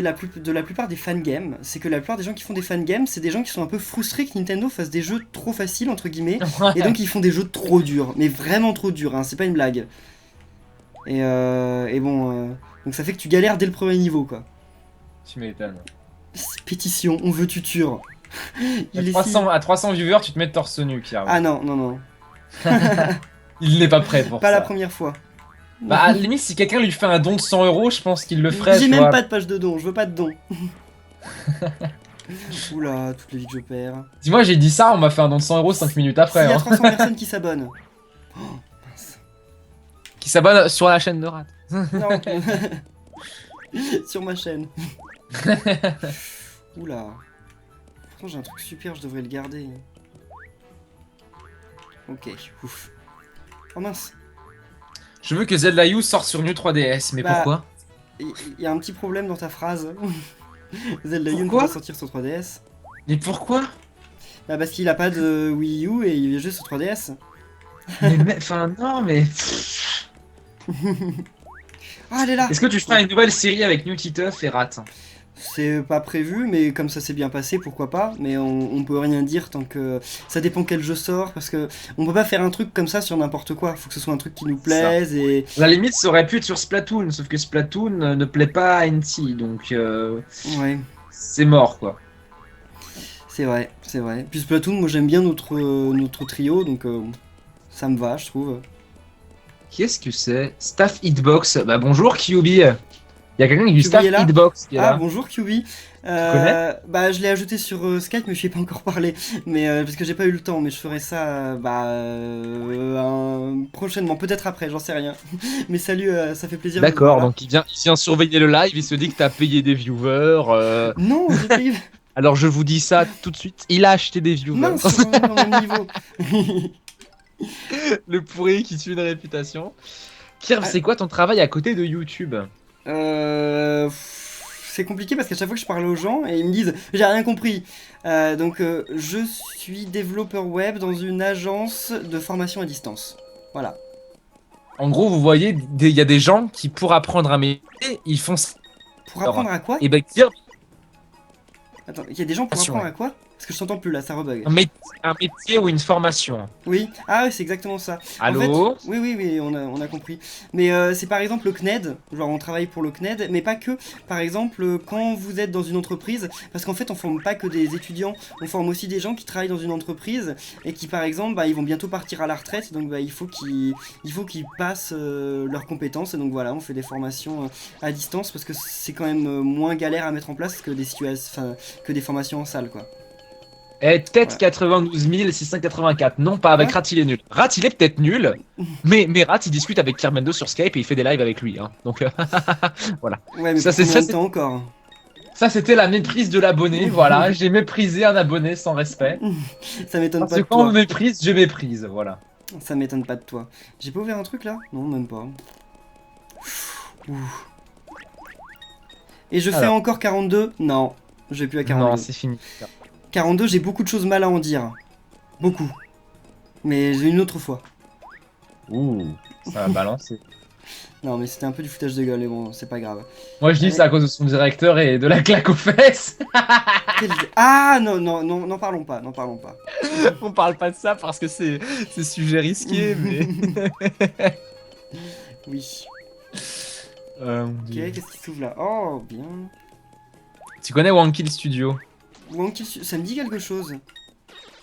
la plupart des fangames, c'est que la plupart des gens qui font des fangames, c'est des gens qui sont un peu frustrés que Nintendo fasse des jeux trop faciles, entre guillemets, et donc ils font des jeux trop durs, mais vraiment trop durs, hein, c'est pas une blague. Et bon, donc ça fait que tu galères dès le premier niveau, quoi. Tu m'étonnes. Pétition, on veut tuture. À 300 viewers, tu te mets torse nu, Pierre. Ah non, non, non. Il n'est pas prêt pour Pas ça. la première fois. Bah, à la limite, si quelqu'un lui fait un don de 100 euros, je pense qu'il le ferait. J'ai tu même vois. pas de page de don, je veux pas de don. Oula, toutes les vies que je perds. Dis-moi, j'ai dit ça, on m'a fait un don de 100 euros 5 minutes après. S'il y a Hein. 300 personnes qui s'abonnent. Oh, mince. Qui s'abonne sur la chaîne de Rat. Non. Sur ma chaîne. Oula. Pourtant j'ai un truc super, je devrais le garder. Ok, ouf. Oh mince. Je veux que Zelda U sorte sur New 3DS, mais Bah, pourquoi? Il y a un petit problème dans ta phrase. Zelda U ne peut Pourquoi pas sortir sur 3DS. Mais pourquoi? Bah parce qu'il a pas de Wii U et il est juste sur 3DS. Enfin, non, mais. Ah, elle est là. Est-ce que tu feras une nouvelle série avec New Titeuf et Rat? C'est pas prévu, mais comme ça s'est bien passé, pourquoi pas. Mais on peut rien dire tant que... Ça dépend quel jeu sort, parce que on peut pas faire un truc comme ça sur n'importe quoi. Faut que ce soit un truc qui nous plaise et... À la limite, ça aurait pu être sur Splatoon, sauf que Splatoon ne plaît pas à NT, donc Ouais, c'est mort, quoi. c'est vrai, c'est vrai. Puis Splatoon, moi j'aime bien notre trio, donc ça me va, je trouve. Qu'est-ce que c'est? Staff Hitbox. Bah bonjour, QB. Il y a quelqu'un du QB Staff est là Hitbox qui est Ah, là. bonjour QB. connais Bah, je l'ai ajouté sur Skype, mais je n'y ai pas encore parlé. Mais parce que j'ai pas eu le temps, mais je ferai ça prochainement, peut-être après, j'en sais rien. Mais salut, ça fait plaisir de vous D'accord, voir là. donc il vient surveiller le live, il se dit que t'as payé des viewers. Non, j'ai payé. Alors je vous dis ça tout de suite, il a acheté des viewers. Mince, c'est dans mon niveau. Le pourri qui tue une réputation. Kirv, c'est quoi ton travail à côté de YouTube? C'est compliqué parce qu'à chaque fois que je parle aux gens et ils me disent j'ai rien compris. Je suis développeur web dans une agence de formation à distance. Voilà. En gros, vous voyez, il y a des gens qui, pour apprendre un métier, ils font ça. Pour apprendre à quoi? Et ben, Kirv, Attends, il y a des gens pour apprendre à quoi? Parce que je t'entends plus là, ça rebug. un métier ou une formation. Oui, ah oui, c'est exactement ça. Allô? En fait, oui, on a compris. Mais c'est par exemple le CNED, genre on travaille pour le CNED, mais pas que. Par exemple, quand vous êtes dans une entreprise, parce qu'en fait on forme pas que des étudiants, on forme aussi des gens qui travaillent dans une entreprise et qui par exemple, ils vont bientôt partir à la retraite, donc il faut qu'ils passent leurs compétences. Et donc voilà, on fait des formations à distance parce que c'est quand même moins galère à mettre en place que que des formations en salle, quoi. Eh, peut-être Voilà. 92 684. Non, pas avec Quoi? Rat, il est nul. Rat, il est peut-être nul, mais Rat, il discute avec Kirmendo sur Skype et il fait des lives avec lui. Hein. Donc, voilà. Ouais, mais Ça, pour c'est combien de ça, temps encore? ça, c'était la méprise de l'abonné. Voilà, j'ai méprisé un abonné sans respect. Ça m'étonne Parce pas que de quand on toi. me méprise, je méprise. Voilà. Ça m'étonne pas de toi. J'ai pas ouvert un truc là? Non, même pas. Ouh. Et je fais Alors. encore 42? Non, je vais plus à 42. Non, c'est fini. 42, j'ai beaucoup de choses mal à en dire. Beaucoup. Mais une autre fois. Ouh, ça va balancer. Non, mais c'était un peu du foutage de gueule, mais bon, c'est pas grave. Moi, je dis c'est à cause de son directeur et de la claque aux fesses. Ah non, non, non, n'en parlons pas, n'en parlons pas. On parle pas de ça parce que c'est sujet risqué, mais. Oui. Mon Ok, Dieu. qu'est-ce qui s'ouvre là? Oh, bien. Tu connais Wankill Studio? Wonkill, ça me dit quelque chose.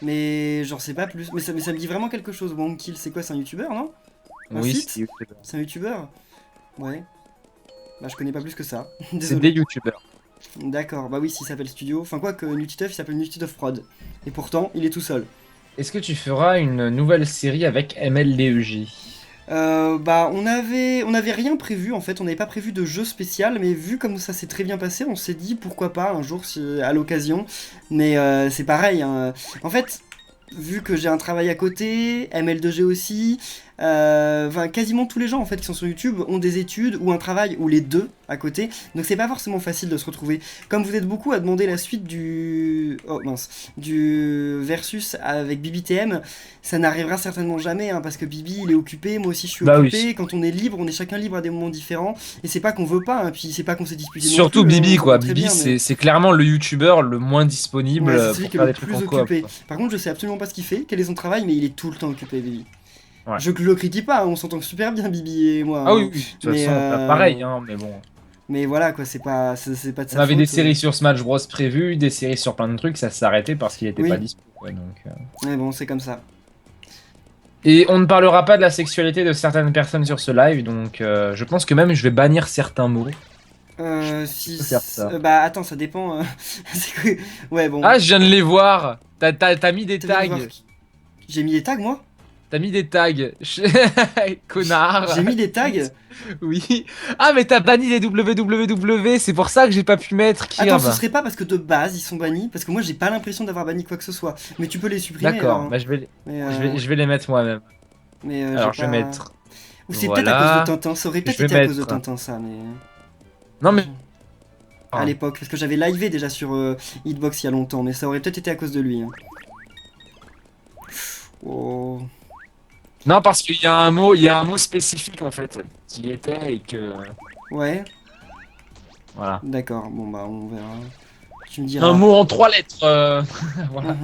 Mais genre, c'est pas plus. Mais ça me dit vraiment quelque chose. Wonkill, c'est quoi? C'est un youtubeur, non? Un Oui, site? c'est youtubeur. C'est un youtubeur? Ouais. Bah, je connais pas plus que ça. C'est Désolé. des youtubeurs. D'accord, bah oui, s'il s'appelle Studio. Enfin, quoi que Nutituff, il s'appelle Nutituff Prod. Et pourtant, il est tout seul. Est-ce que tu feras une nouvelle série avec MLDEJ? On avait rien prévu en fait, on n'avait pas prévu de jeu spécial, mais vu comme ça s'est très bien passé, on s'est dit pourquoi pas un jour à l'occasion. Mais c'est pareil, hein. En fait, vu que j'ai un travail à côté, ML2G aussi, Enfin, quasiment tous les gens en fait qui sont sur YouTube ont des études ou un travail ou les deux à côté, donc c'est pas forcément facile de se retrouver. Comme vous êtes beaucoup à demander la suite du versus avec BBTM, ça n'arrivera certainement jamais, hein, parce que Bibi il est occupé, moi aussi je suis Bah occupé. oui. Quand on est libre, on est chacun libre à des moments différents, et c'est pas qu'on veut pas, hein, puis c'est pas qu'on s'est disputé non Surtout plus, Bibi, on quoi. s'entend très Bibi, bien, mais c'est clairement le youtubeur le moins disponible ouais, c'est celui pour qui est faire le des trucs plus en coop, occupé. quoi. Par contre, je sais absolument pas ce qu'il fait, quel est son travail, mais il est tout le temps occupé, Bibi. Ouais. Je le critique pas, hein, on s'entend super bien, Bibi et moi, Ah oui, hein. oui, de toute Mais, façon, pareil, hein, mais bon. mais voilà, quoi, c'est pas de On sa avait des faute. séries sur Smash Bros prévues, des séries sur plein de trucs, ça s'est arrêté parce qu'il était Oui, pas dispo, quoi, donc. mais bon, c'est comme ça. Et on ne parlera pas de la sexualité de certaines personnes sur ce live, donc je pense que même je vais bannir certains mots. Je peux faire ça. Bah, attends, ça dépend. C'est que... Ouais, bon. Ah, je viens de les voir. T'as mis des T'as viens de tags. voir J'ai mis des tags, moi? T'as mis des tags. Connard. J'ai mis des tags? Oui. Ah, mais t'as banni les www, c'est pour ça que j'ai pas pu mettre Attends, Kirb. ce serait pas parce que de base, ils sont bannis? Parce que moi, j'ai pas l'impression d'avoir banni quoi que ce soit. Mais tu peux les supprimer, alors, D'accord, hein. bah Mais, je vais les mettre moi-même. j'ai Alors je vais pas... mettre. Ou c'est peut-être à cause de Voilà. Tintin, ça aurait Je peut-être vais été à cause de mettre. Tintin, ça, mais... Non mais. À l'époque, parce que j'avais livé déjà sur Hitbox il y a longtemps, mais ça aurait peut-être été à cause de lui, hein. Oh... Non, parce qu'il y a un mot spécifique en fait qui était et que. Ouais, Voilà. d'accord, bon bah, on verra. Tu me Un diras. mot en 3 lettres. Voilà.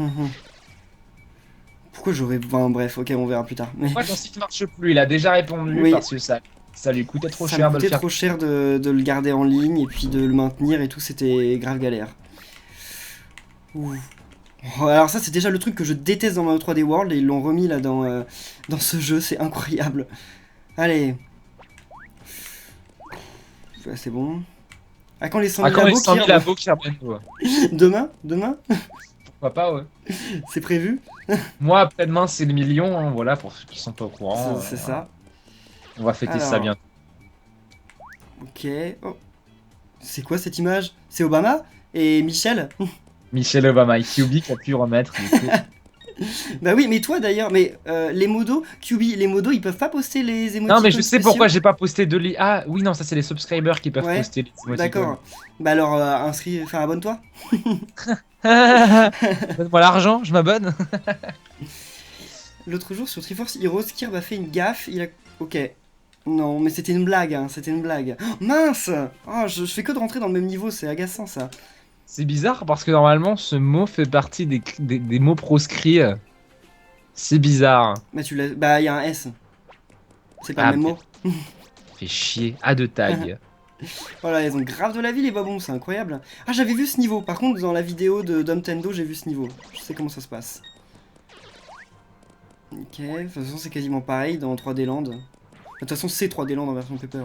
Pourquoi j'aurais... Enfin, bref, ok, on verra plus tard. Mais Moi, ton site marche plus. Il a déjà répondu oui, parce que ça lui coûtait trop ça cher me de le coûtait faire. trop cher de le garder en ligne et puis de le maintenir et tout, c'était grave galère. Ouh. Oh, alors ça, c'est déjà le truc que je déteste dans Mario 3D World et ils l'ont remis là dans ce jeu, c'est incroyable. Allez. Ouais, c'est bon. À quand les 100 Ah, 000 quand les abos 100 000 qui abos qui reviennent, ouais. Demain? Demain? Pourquoi pas, ouais. C'est prévu? Moi, après-demain, c'est le million, hein, voilà, pour ceux qui sont pas au courant. C'est ça. On va fêter ça Alors, bientôt. ok. Oh. C'est quoi cette image? C'est Obama? Et Michel? Michelle Obama et QB qui a pu remettre, du coup. Bah oui, mais toi d'ailleurs, mais les modos, QB, les modos, ils peuvent pas poster les émoticônes Non, mais je sais spéciaux? pourquoi j'ai pas posté de li. Ah, oui, non, ça, c'est les subscribers qui peuvent Ouais, poster les émoticônes. d'accord. Bah alors, enfin, abonne-toi. Donne-moi l'argent, je m'abonne. L'autre jour sur Triforce Heroes, Kirby a fait une gaffe, il a... Ok. Non, mais c'était une blague, hein, c'était une blague. Oh, mince! Oh, je fais que de rentrer dans le même niveau, c'est agaçant ça. C'est bizarre parce que normalement, ce mot fait partie des mots proscrits. C'est bizarre. Bah tu l'as... Bah il y a un S. C'est pas Ah, le même mot. fait chier. A de tag. Voilà, ils ont grave de la vie les babons, c'est incroyable. Ah, j'avais vu ce niveau, par contre dans la vidéo de Nintendo, j'ai vu ce niveau. Je sais comment ça se passe. Ok, de toute façon c'est quasiment pareil dans 3D Land. De toute façon c'est 3D Land en version Paper.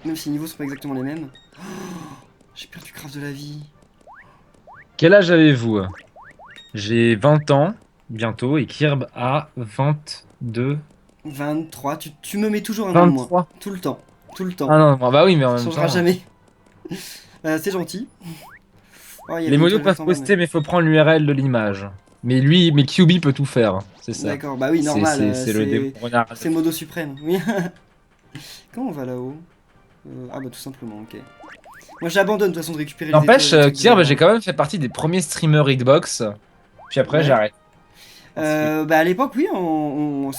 Même si les niveaux sont pas exactement les mêmes. Oh, j'ai perdu grave de la vie. Quel âge avez-vous? J'ai 20 ans, bientôt, et Kirb a 22. 23, tu me mets toujours un an de moins. 23. Tout le temps. Tout le temps. Ah non, bah oui, mais en Ça même changera temps. jamais. C'est gentil. Oh, il y a Les une modos étoile peuvent verte en bas, poster, mais faut prendre l'URL de l'image. Mais QB peut tout faire, c'est mais... ça. D'accord, bah oui, normal. C'est le démon renard. C'est Modo suprême, oui. Comment on va là-haut Ah bah tout simplement, ok. Moi j'abandonne de toute façon de récupérer les N'empêche, étoiles, Kirb, j'ai etc. quand même fait partie des premiers streamers Hitbox. Puis après, Ouais. j'arrête. Bah à l'époque, oui, on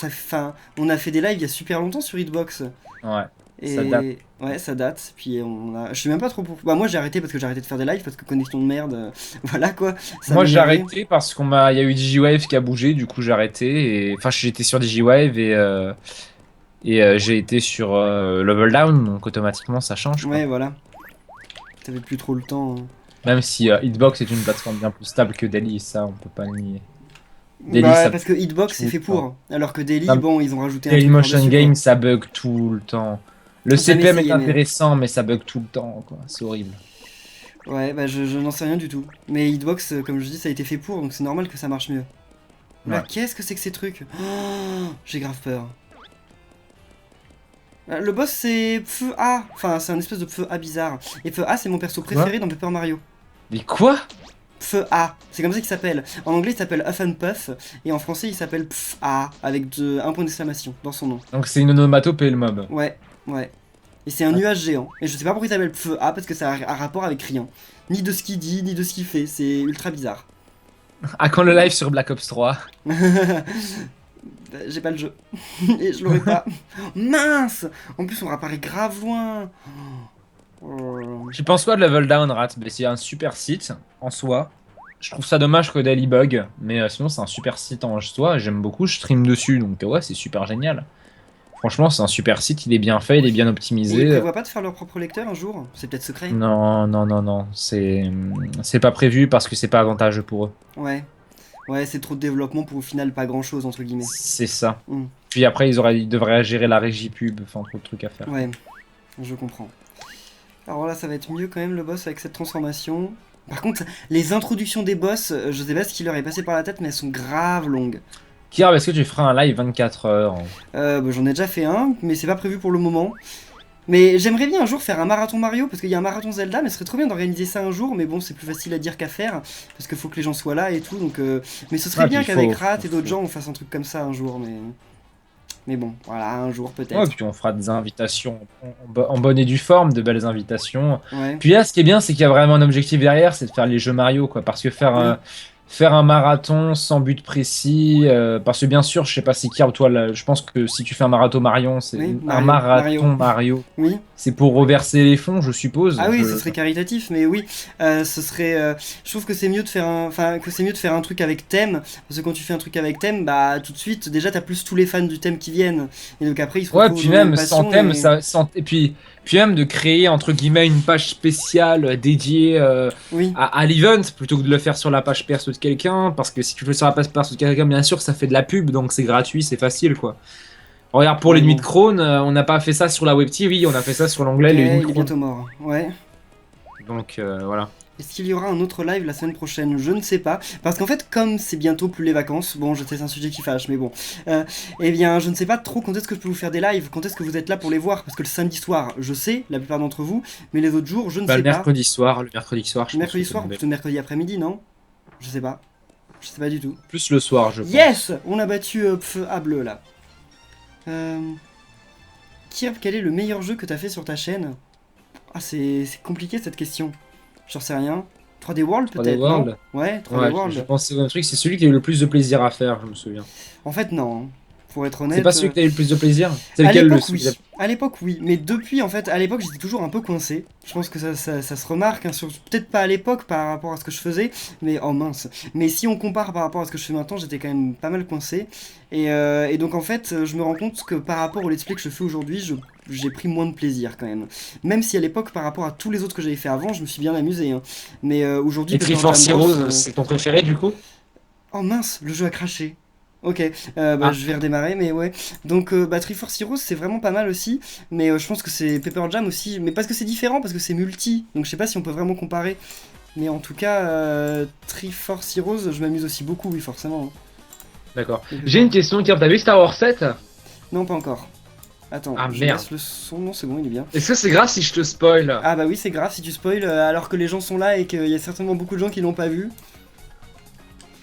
a fait des lives il y a super longtemps sur Hitbox. Ouais. Et... Ça date. Ouais, ça date. Puis je sais même pas trop pourquoi. Bah moi j'ai arrêté parce que j'ai arrêté de faire des lives parce que connexion de merde. Voilà quoi. Ça Moi, j'ai m'énervait. arrêté parce il y a eu DigiWave qui a bougé, du coup, j'ai arrêté. Et... Enfin, j'étais sur DigiWave et j'ai été sur Level Down, donc automatiquement, ça change, quoi. Ouais, voilà. T'avais plus trop le temps, hein. Même si Hitbox est une plateforme bien plus stable que Daily, ça, on peut pas le nier. Daily, Bah, ça parce que Hitbox c'est tout fait le temps. pour. Alors que Daily, Ça- bon, ils ont rajouté un truc Dailymotion par-dessus, Game, quoi. ça bug tout le temps. Le J'ai jamais CPM est essayé, mais- intéressant, mais ça bug tout le temps, quoi. C'est horrible. Ouais, bah je n'en sais rien du tout. Mais Hitbox, comme je dis, ça a été fait pour, donc c'est normal que ça marche mieux. Là, Ouais. qu'est-ce que c'est que ces trucs? Oh, j'ai grave peur. Le boss c'est Feu A, enfin c'est un espèce de Feu A bizarre. Et Feu A c'est mon perso préféré dans Paper Mario. Mais quoi? Pf-A, c'est comme ça qu'il s'appelle. En anglais, il s'appelle Huff and Puff, et en français, il s'appelle Pf-A, avec un point d'exclamation dans son nom. Donc c'est une onomatopée le mob. Ouais, ouais. Et c'est un nuage géant. Et je sais pas pourquoi il s'appelle Pf-A, parce que ça a un rapport avec rien. Ni de ce qu'il dit, ni de ce qu'il fait, c'est ultra bizarre. À quand le live sur Black Ops 3? J'ai pas le jeu. Et je l'aurai pas. Mince. En plus, on apparaît grave loin. Oh. Tu penses quoi de Level Down, Rat? Bah, c'est un super site en soi. Je trouve ça dommage que Daily Bug, mais sinon c'est un super site en soi. J'aime beaucoup, je stream dessus, donc ouais, c'est super génial. Franchement, c'est un super site, il est bien fait, il est bien Et ils optimisé. prévoient pas de faire leur propre lecteur un jour? C'est peut-être secret. Non, non, non, non, c'est pas prévu parce que c'est pas avantageux pour eux. Ouais. Ouais, c'est trop de développement pour au final pas grand chose, entre guillemets. C'est ça. Hmm. Puis après, ils devraient gérer la régie pub, enfin trop de trucs à faire. Ouais, je comprends. Alors là, ça va être mieux quand même le boss avec cette transformation. Par contre, les introductions des boss, je sais pas ce qui leur est passé par la tête, mais elles sont grave longues. Kira, est-ce que tu feras un live 24 heures? Bah, j'en ai déjà fait un, mais c'est pas prévu pour le moment. Mais j'aimerais bien un jour faire un marathon Mario, parce qu'il y a un marathon Zelda, mais ce serait trop bien d'organiser ça un jour, mais bon, c'est plus facile à dire qu'à faire, parce qu'il faut que les gens soient là et tout, donc... Mais ce serait Ah, bien puis qu'avec faut- Rat et d'autres faut- gens, on fasse un truc comme ça un jour, mais... Mais bon, voilà, un jour Ouais, peut-être. puis on fera des invitations en bonne et due forme, de belles invitations. Ouais. Puis là, ce qui est bien, c'est qu'il y a vraiment un objectif derrière, c'est de faire les jeux Mario, quoi. Parce que faire, Oui. faire un marathon sans but précis, parce que bien sûr, je sais pas si Kira ou toi, là, je pense que si tu fais un marathon Mario, c'est Oui, un Mario. marathon Mario. Oui. C'est pour reverser les fonds, je suppose. Ah oui, ce serait caritatif, mais oui, ce serait. Je trouve que c'est mieux de faire un truc avec thème, parce que quand tu fais un truc avec thème, bah tout de suite, déjà t'as plus tous les fans du thème qui viennent, et donc après ils se Ouais, retrouvent puis dans la même même sans passion. thème, Et... et puis même de créer entre guillemets une page spéciale dédiée Oui, à l'event plutôt que de le faire sur la page perso de quelqu'un, parce que si tu le fais sur la page perso de quelqu'un, bien sûr, ça fait de la pub, donc c'est gratuit, c'est facile quoi. Regarde pour ouais, les nuits bon. de Crone, on n'a pas fait ça sur la web TV, on a fait ça sur l'onglet Ok, les nuits il de est Crone. bientôt mort. Ouais. Donc voilà. Est-ce qu'il y aura un autre live la semaine prochaine? Je ne sais pas. Parce qu'en fait, comme c'est bientôt plus les vacances, bon, je sais, c'est un sujet qui fâche, mais bon. Eh bien, je ne sais pas trop quand est-ce que je peux vous faire des lives, quand est-ce que vous êtes là pour les voir. Parce que le samedi soir, je sais, la plupart d'entre vous, mais les autres jours, je ne Bah, sais le pas. mercredi soir, je pense Mercredi que c'est soir ou demandé. plutôt mercredi après-midi, non? Je sais pas. Je sais pas du tout. Plus le soir, je pense. Yes! On a battu Pfeu à bleu là. Kirp, quel est le meilleur jeu que t'as fait sur ta chaîne? Ah, c'est compliqué cette question. J'en sais rien. 3D World 3D peut-être, non? World. Ouais, 3D Ouais, World. je pense que c'est un truc, c'est celui qui a eu le plus de plaisir à faire, je me souviens. En fait, non, hein. Pour être C'est pas honnête. celui qui a eu le plus de plaisir? C'est À lequel l'époque, celui oui. À l'époque, oui. Mais depuis, en fait, à l'époque, j'étais toujours un peu coincé. Je pense que ça se remarque, hein, peut-être pas à l'époque par rapport à ce que je faisais, mais oh mince. Mais si on compare par rapport à ce que je fais maintenant, j'étais quand même pas mal coincé. Et donc, en fait, je me rends compte que par rapport au let's play que je fais aujourd'hui, j'ai pris moins de plaisir quand même. Même si à l'époque, par rapport à tous les autres que j'avais fait avant, je me suis bien amusé. Hein. Mais aujourd'hui, Et Paper Triforce Jam Bros, Heroes, c'est ton préféré du coup? oh mince, le jeu a craché. Ok, Ah, je vais redémarrer, mais ouais. Donc, Triforce Heroes, c'est vraiment pas mal aussi. Mais je pense que c'est Paper Jam aussi. Mais parce que c'est différent, parce que c'est multi. Donc, je sais pas si on peut vraiment comparer. Mais en tout cas, Triforce Heroes, je m'amuse aussi beaucoup, oui, forcément. d'accord. J'ai une question, Kirp, t'as vu Star Wars 7? Non, pas encore. Attends, Ah, je merde. laisse le son. Non, c'est bon, il est bien. Est-ce que c'est grave si je te spoil? Ah, bah oui, c'est grave si tu spoil alors que les gens sont là et qu'il y a certainement beaucoup de gens qui l'ont pas vu.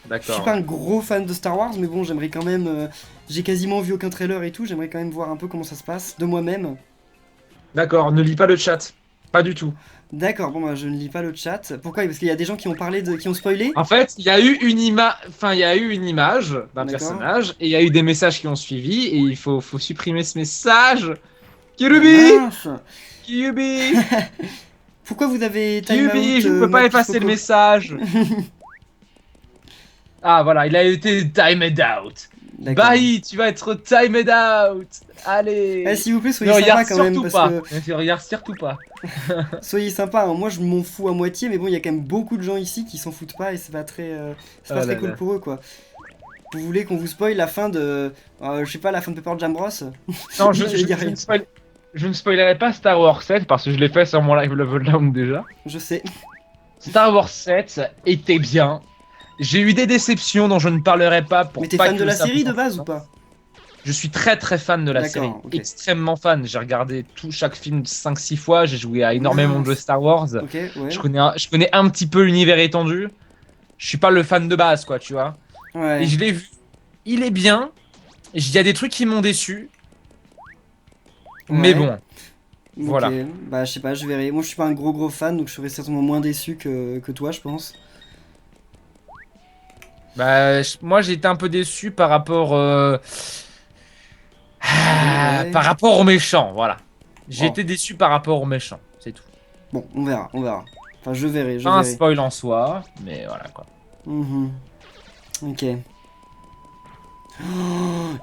Je suis D'accord. pas un gros fan de Star Wars, mais bon, j'aimerais quand même. J'ai quasiment vu aucun trailer et tout, j'aimerais quand même voir un peu comment ça se passe de moi-même. D'accord, ne lis pas le chat. Pas du tout. D'accord, bon, bah, je ne lis pas le chat. Pourquoi? Parce qu'il y a des gens qui ont parlé qui ont spoilé? En fait, il y a eu une il y a eu une image d'un D'accord. personnage et il y a eu des messages qui ont suivi et il faut supprimer ce message. Kirubi! Mince! Kirubi! Pourquoi vous avez time Kirubi, out, je ne peux pas Matt effacer le Piscopo? message. Ah voilà, il a été timed out. D'accord. Bahi, tu vas être timed out. Allez. Eh, s'il vous plaît, Ne soyez sympa regarde quand même, surtout parce pas. que... Ne regarde surtout pas. Soyez sympa, hein. Moi je m'en fous à moitié, mais bon, il y a quand même beaucoup de gens ici qui s'en foutent pas et c'est pas très, c'est pas Oh très là cool là. pour eux, quoi. Vous voulez qu'on vous spoil la fin de... je sais pas, la fin de Paper Jam Bros? Non, je ne spoilerai pas Star Wars 7 parce que je l'ai fait sur mon live Level Down déjà. Je sais. Star Wars 7 était bien. J'ai eu des déceptions dont je ne parlerai pas pour Mais t'es pas fan que de la ça série de prenne base ou temps. pas? Je suis très très fan de la D'accord, série. ok. Extrêmement fan. J'ai regardé chaque film 5-6 fois. J'ai joué à énormément de jeux Mince. Star Wars. Ok, ouais. Je connais un petit peu l'univers étendu. je suis pas le fan de base, quoi, tu vois. Ouais. Et je l'ai vu. Il est bien. Il y a des trucs qui m'ont déçu. Mais Ouais. bon, Ok. voilà. Bah, je sais pas, je verrai. Moi, je suis pas un gros fan, donc je serai certainement moins déçu que toi, je pense. Bah, moi, j'ai été un peu déçu par rapport, Ouais. par rapport aux méchants, voilà. J'ai Bon. été déçu par rapport aux méchants, c'est tout. Bon, on verra, on verra. Enfin, je verrai, je Pas un verrai. spoil en soi, mais voilà quoi. Mhm. Ok. Oh,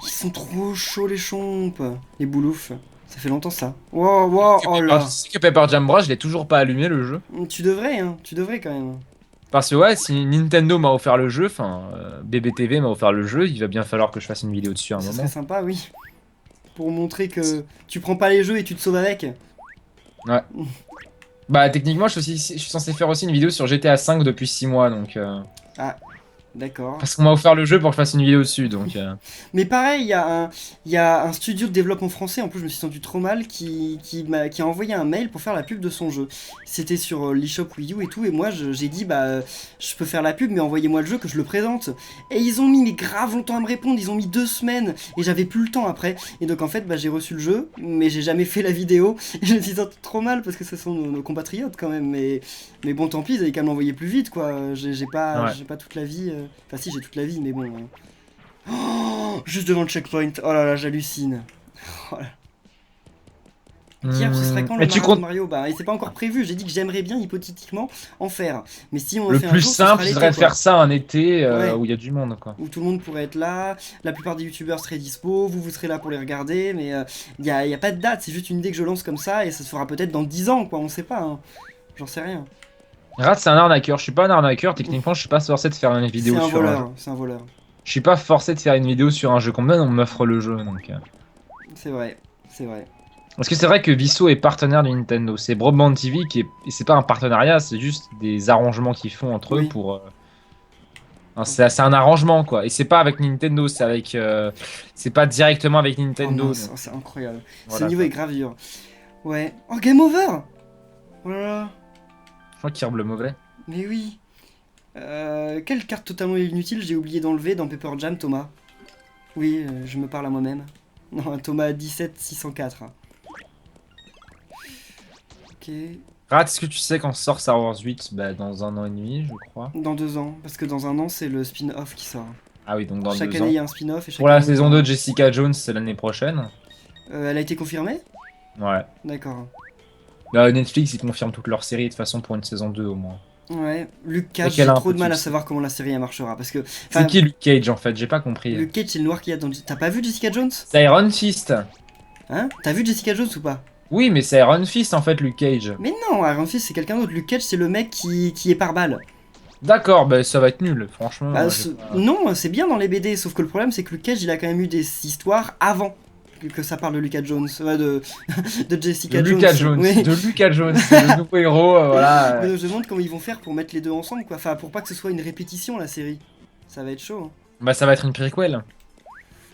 ils sont trop chauds les chompes. Les bouloufs. Ça fait longtemps ça. Wow, wow, oh Tu là. sais que Paper Jam Bros, je l'ai toujours pas allumé le jeu. Tu devrais, hein. Tu devrais quand même. Parce que ouais, si Nintendo m'a offert le jeu, enfin BBTV m'a offert le jeu, il va bien falloir que je fasse une vidéo dessus à un Ce serait moment. sympa, oui. Pour montrer que tu prends pas les jeux et tu te sauves avec. Ouais. Bah techniquement, je suis censé faire aussi une vidéo sur GTA V depuis 6 mois, donc... Ah, d'accord. Parce qu'on m'a offert le jeu pour que je fasse une vidéo dessus, donc... Mais pareil, il y a un studio de développement français, en plus je me suis senti trop mal, qui a envoyé un mail pour faire la pub de son jeu. C'était sur l'eShop Wii U et tout, et moi j'ai dit, bah, je peux faire la pub, mais envoyez-moi le jeu que je le présente. Et ils ont mis, mais grave longtemps à me répondre, ils ont mis 2 semaines, et j'avais plus le temps après. Et donc en fait, bah, j'ai reçu le jeu, mais j'ai jamais fait la vidéo, et je me suis senti trop mal, parce que ce sont nos compatriotes quand même, mais bon, tant pis, ils avaient qu'à me l'envoyer plus vite, quoi. Ouais. J'ai pas toute la vie, enfin si, j'ai toute la vie, mais bon... Oh, juste devant le checkpoint. Oh là là, j'hallucine. Oh là. Guillaume, ce serait quand le Et tu marathon comptes... Mario? Bah, et c'est pas encore prévu. J'ai dit que j'aimerais bien hypothétiquement en faire. Mais si on en Le fait un plus jour, ce sera simple, ce serait l'été, de faire quoi. ça un été Ouais. où il y a du monde, quoi. Où tout le monde pourrait être là. La plupart des youtubeurs seraient dispo. Vous serez là pour les regarder. Mais y a pas de date. C'est juste une idée que je lance comme ça. Et ça se fera peut-être dans 10 ans, quoi. On sait pas. Hein. J'en sais rien. Rat, c'est un arnaqueur. Je suis pas un arnaqueur. Techniquement, je suis pas forcé de faire une C'est vidéo un sur un jeu. voleur. C'est un voleur. Je suis pas forcé de faire une vidéo sur un jeu qu'on me donne, on m'offre le jeu, donc... C'est vrai. C'est vrai. Parce que c'est vrai que Vissot est partenaire de Nintendo. C'est Broadband TV qui est... et c'est pas un partenariat, c'est juste des arrangements qu'ils font entre eux Oui. pour... enfin, c'est un arrangement, quoi. Et c'est pas avec Nintendo, c'est avec... c'est pas directement avec Oh Nintendo. mince. Donc, Oh, c'est incroyable. Ce voilà, niveau quoi. est grave dur. Ouais. Oh, game over! Oh là là. Je crois qu'il le mauvais. Mais oui. Quelle carte totalement inutile j'ai oublié d'enlever dans Paper Jam, Thomas? Oui, je me parle à moi-même. Non, Thomas 17604. Ok. Rat, est-ce que tu sais quand sort Star Wars 8? Bah, dans 1 an et demi, je crois. Dans 2 ans, parce que dans un an, c'est le spin-off qui sort. Ah oui, donc dans Chaque 2 année, il ans. y a un spin-off et chaque Pour la année, il y saison a 2 de Jessica Jones, c'est l'année prochaine. Elle a été confirmée? Ouais. D'accord. Bah, Netflix, ils confirment toute leur série de toute façon pour une saison 2 au moins. Ouais, Luke Et Cage, qu'elle j'ai a un trop peu de de mal à succès. savoir comment la série elle marchera, parce que... C'est Enfin, qui Luke Cage en fait? J'ai pas compris. Luke Cage, c'est le noir qu'il y a dans... T'as pas vu Jessica Jones? C'est Iron Fist. Hein? T'as vu Jessica Jones ou pas? Oui, mais c'est Iron Fist en fait, Luke Cage. Mais non, Iron Fist, c'est quelqu'un d'autre. Luke Cage, c'est le mec qui est par balle. D'accord, bah ça va être nul, franchement. Bah, J'ai pas- non, c'est bien dans les BD, sauf que le problème c'est que Luke Cage il a quand même eu des histoires avant que ça parle de Lucas Jones, de Jessica De Jones. Lucas Jones, Oui. de Lucas Jones, c'est le nouveau héros, voilà. Mais je me demande comment ils vont faire pour mettre les deux ensemble, quoi. Enfin, pour pas que ce soit une répétition la série. Ça va être chaud. Hein. Bah ça va être une prequel.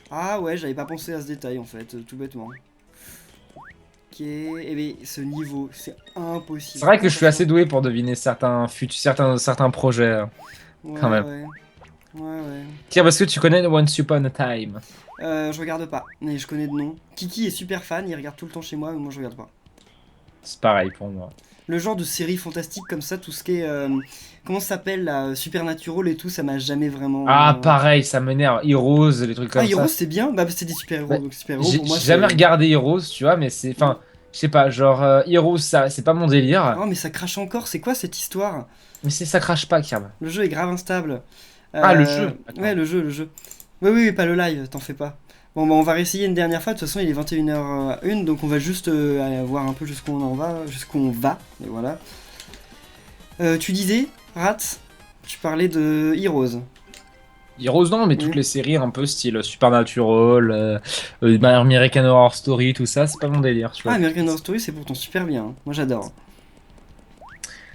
Ah ouais, j'avais pas pensé à ce détail en fait, tout bêtement. Ok, et bien ce niveau, c'est impossible. C'est vrai que je suis assez doué pour deviner certains projets. Ouais, Quand même. ouais. Ouais, ouais. Tiens, parce que tu connais Once Upon a Time. Je regarde pas, mais je connais de nom. Kiki est super fan, il regarde tout le temps chez moi, mais moi je regarde pas. C'est pareil pour moi. Le genre de série fantastique comme ça, tout ce qui est. Comment ça s'appelle là, Supernatural et tout, ça m'a jamais vraiment. Ah, pareil, ça m'énerve. Heroes, les trucs Ah, comme Heroes ça. c'est bien, bah c'est des super-héros, Ouais. donc super-héros J'ai pour moi j'ai jamais c'est. regardé Heroes, tu vois, mais c'est. Enfin, je sais pas, genre Heroes, ça, c'est pas mon délire. Oh, mais ça crache encore, c'est quoi cette histoire? Mais ça crache pas, Kirby. Le jeu est grave instable. Ah, le jeu, d'accord. Ouais, le jeu, le jeu. Oui, oui, pas le live, t'en fais pas. Bon, bah on va réessayer une dernière fois, de toute façon il est 21h01, donc on va juste aller voir un peu jusqu'où on en va, jusqu'où on va, et voilà. Tu disais, Rat, tu parlais de Heroes. Heroes, non, mais toutes Oui. les séries un peu style Supernatural, American Horror Story, tout ça, c'est pas mon délire, tu Ah, vois. American Horror Story, c'est pourtant super bien, hein. Moi j'adore.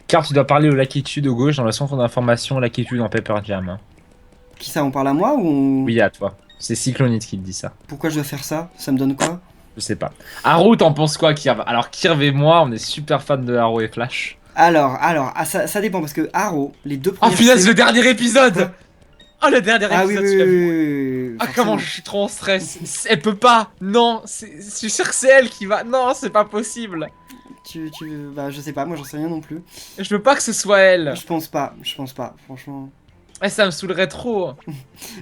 Car tu dois parler au Lakitude au gauche dans le centre d'information Lakitude en Paper Jam. Hein. Qui ça, on parle à moi ou on... Oui, à toi. C'est Cyclonite qui te dit ça. Pourquoi je dois faire ça? Ça me donne quoi? Je sais pas. Haru, t'en penses quoi, Kirv? Alors, Kirv et moi, on est super fans de Haru et Flash. ça dépend parce que Arrow, les deux Ah premières punaise, saisons- le dernier épisode. Quoi Oh, le dernier Ah oui, épisode, oui, tu l'as oui, vu? oui, oui, Ah, forcément. comment je suis trop en stress. Elle peut pas. Non, je suis sûr que c'est elle qui va. Non, c'est pas possible. Bah, je sais pas, moi j'en sais rien non plus. Je veux pas que ce soit elle. Je pense pas, franchement. Eh, ça me saoulerait trop.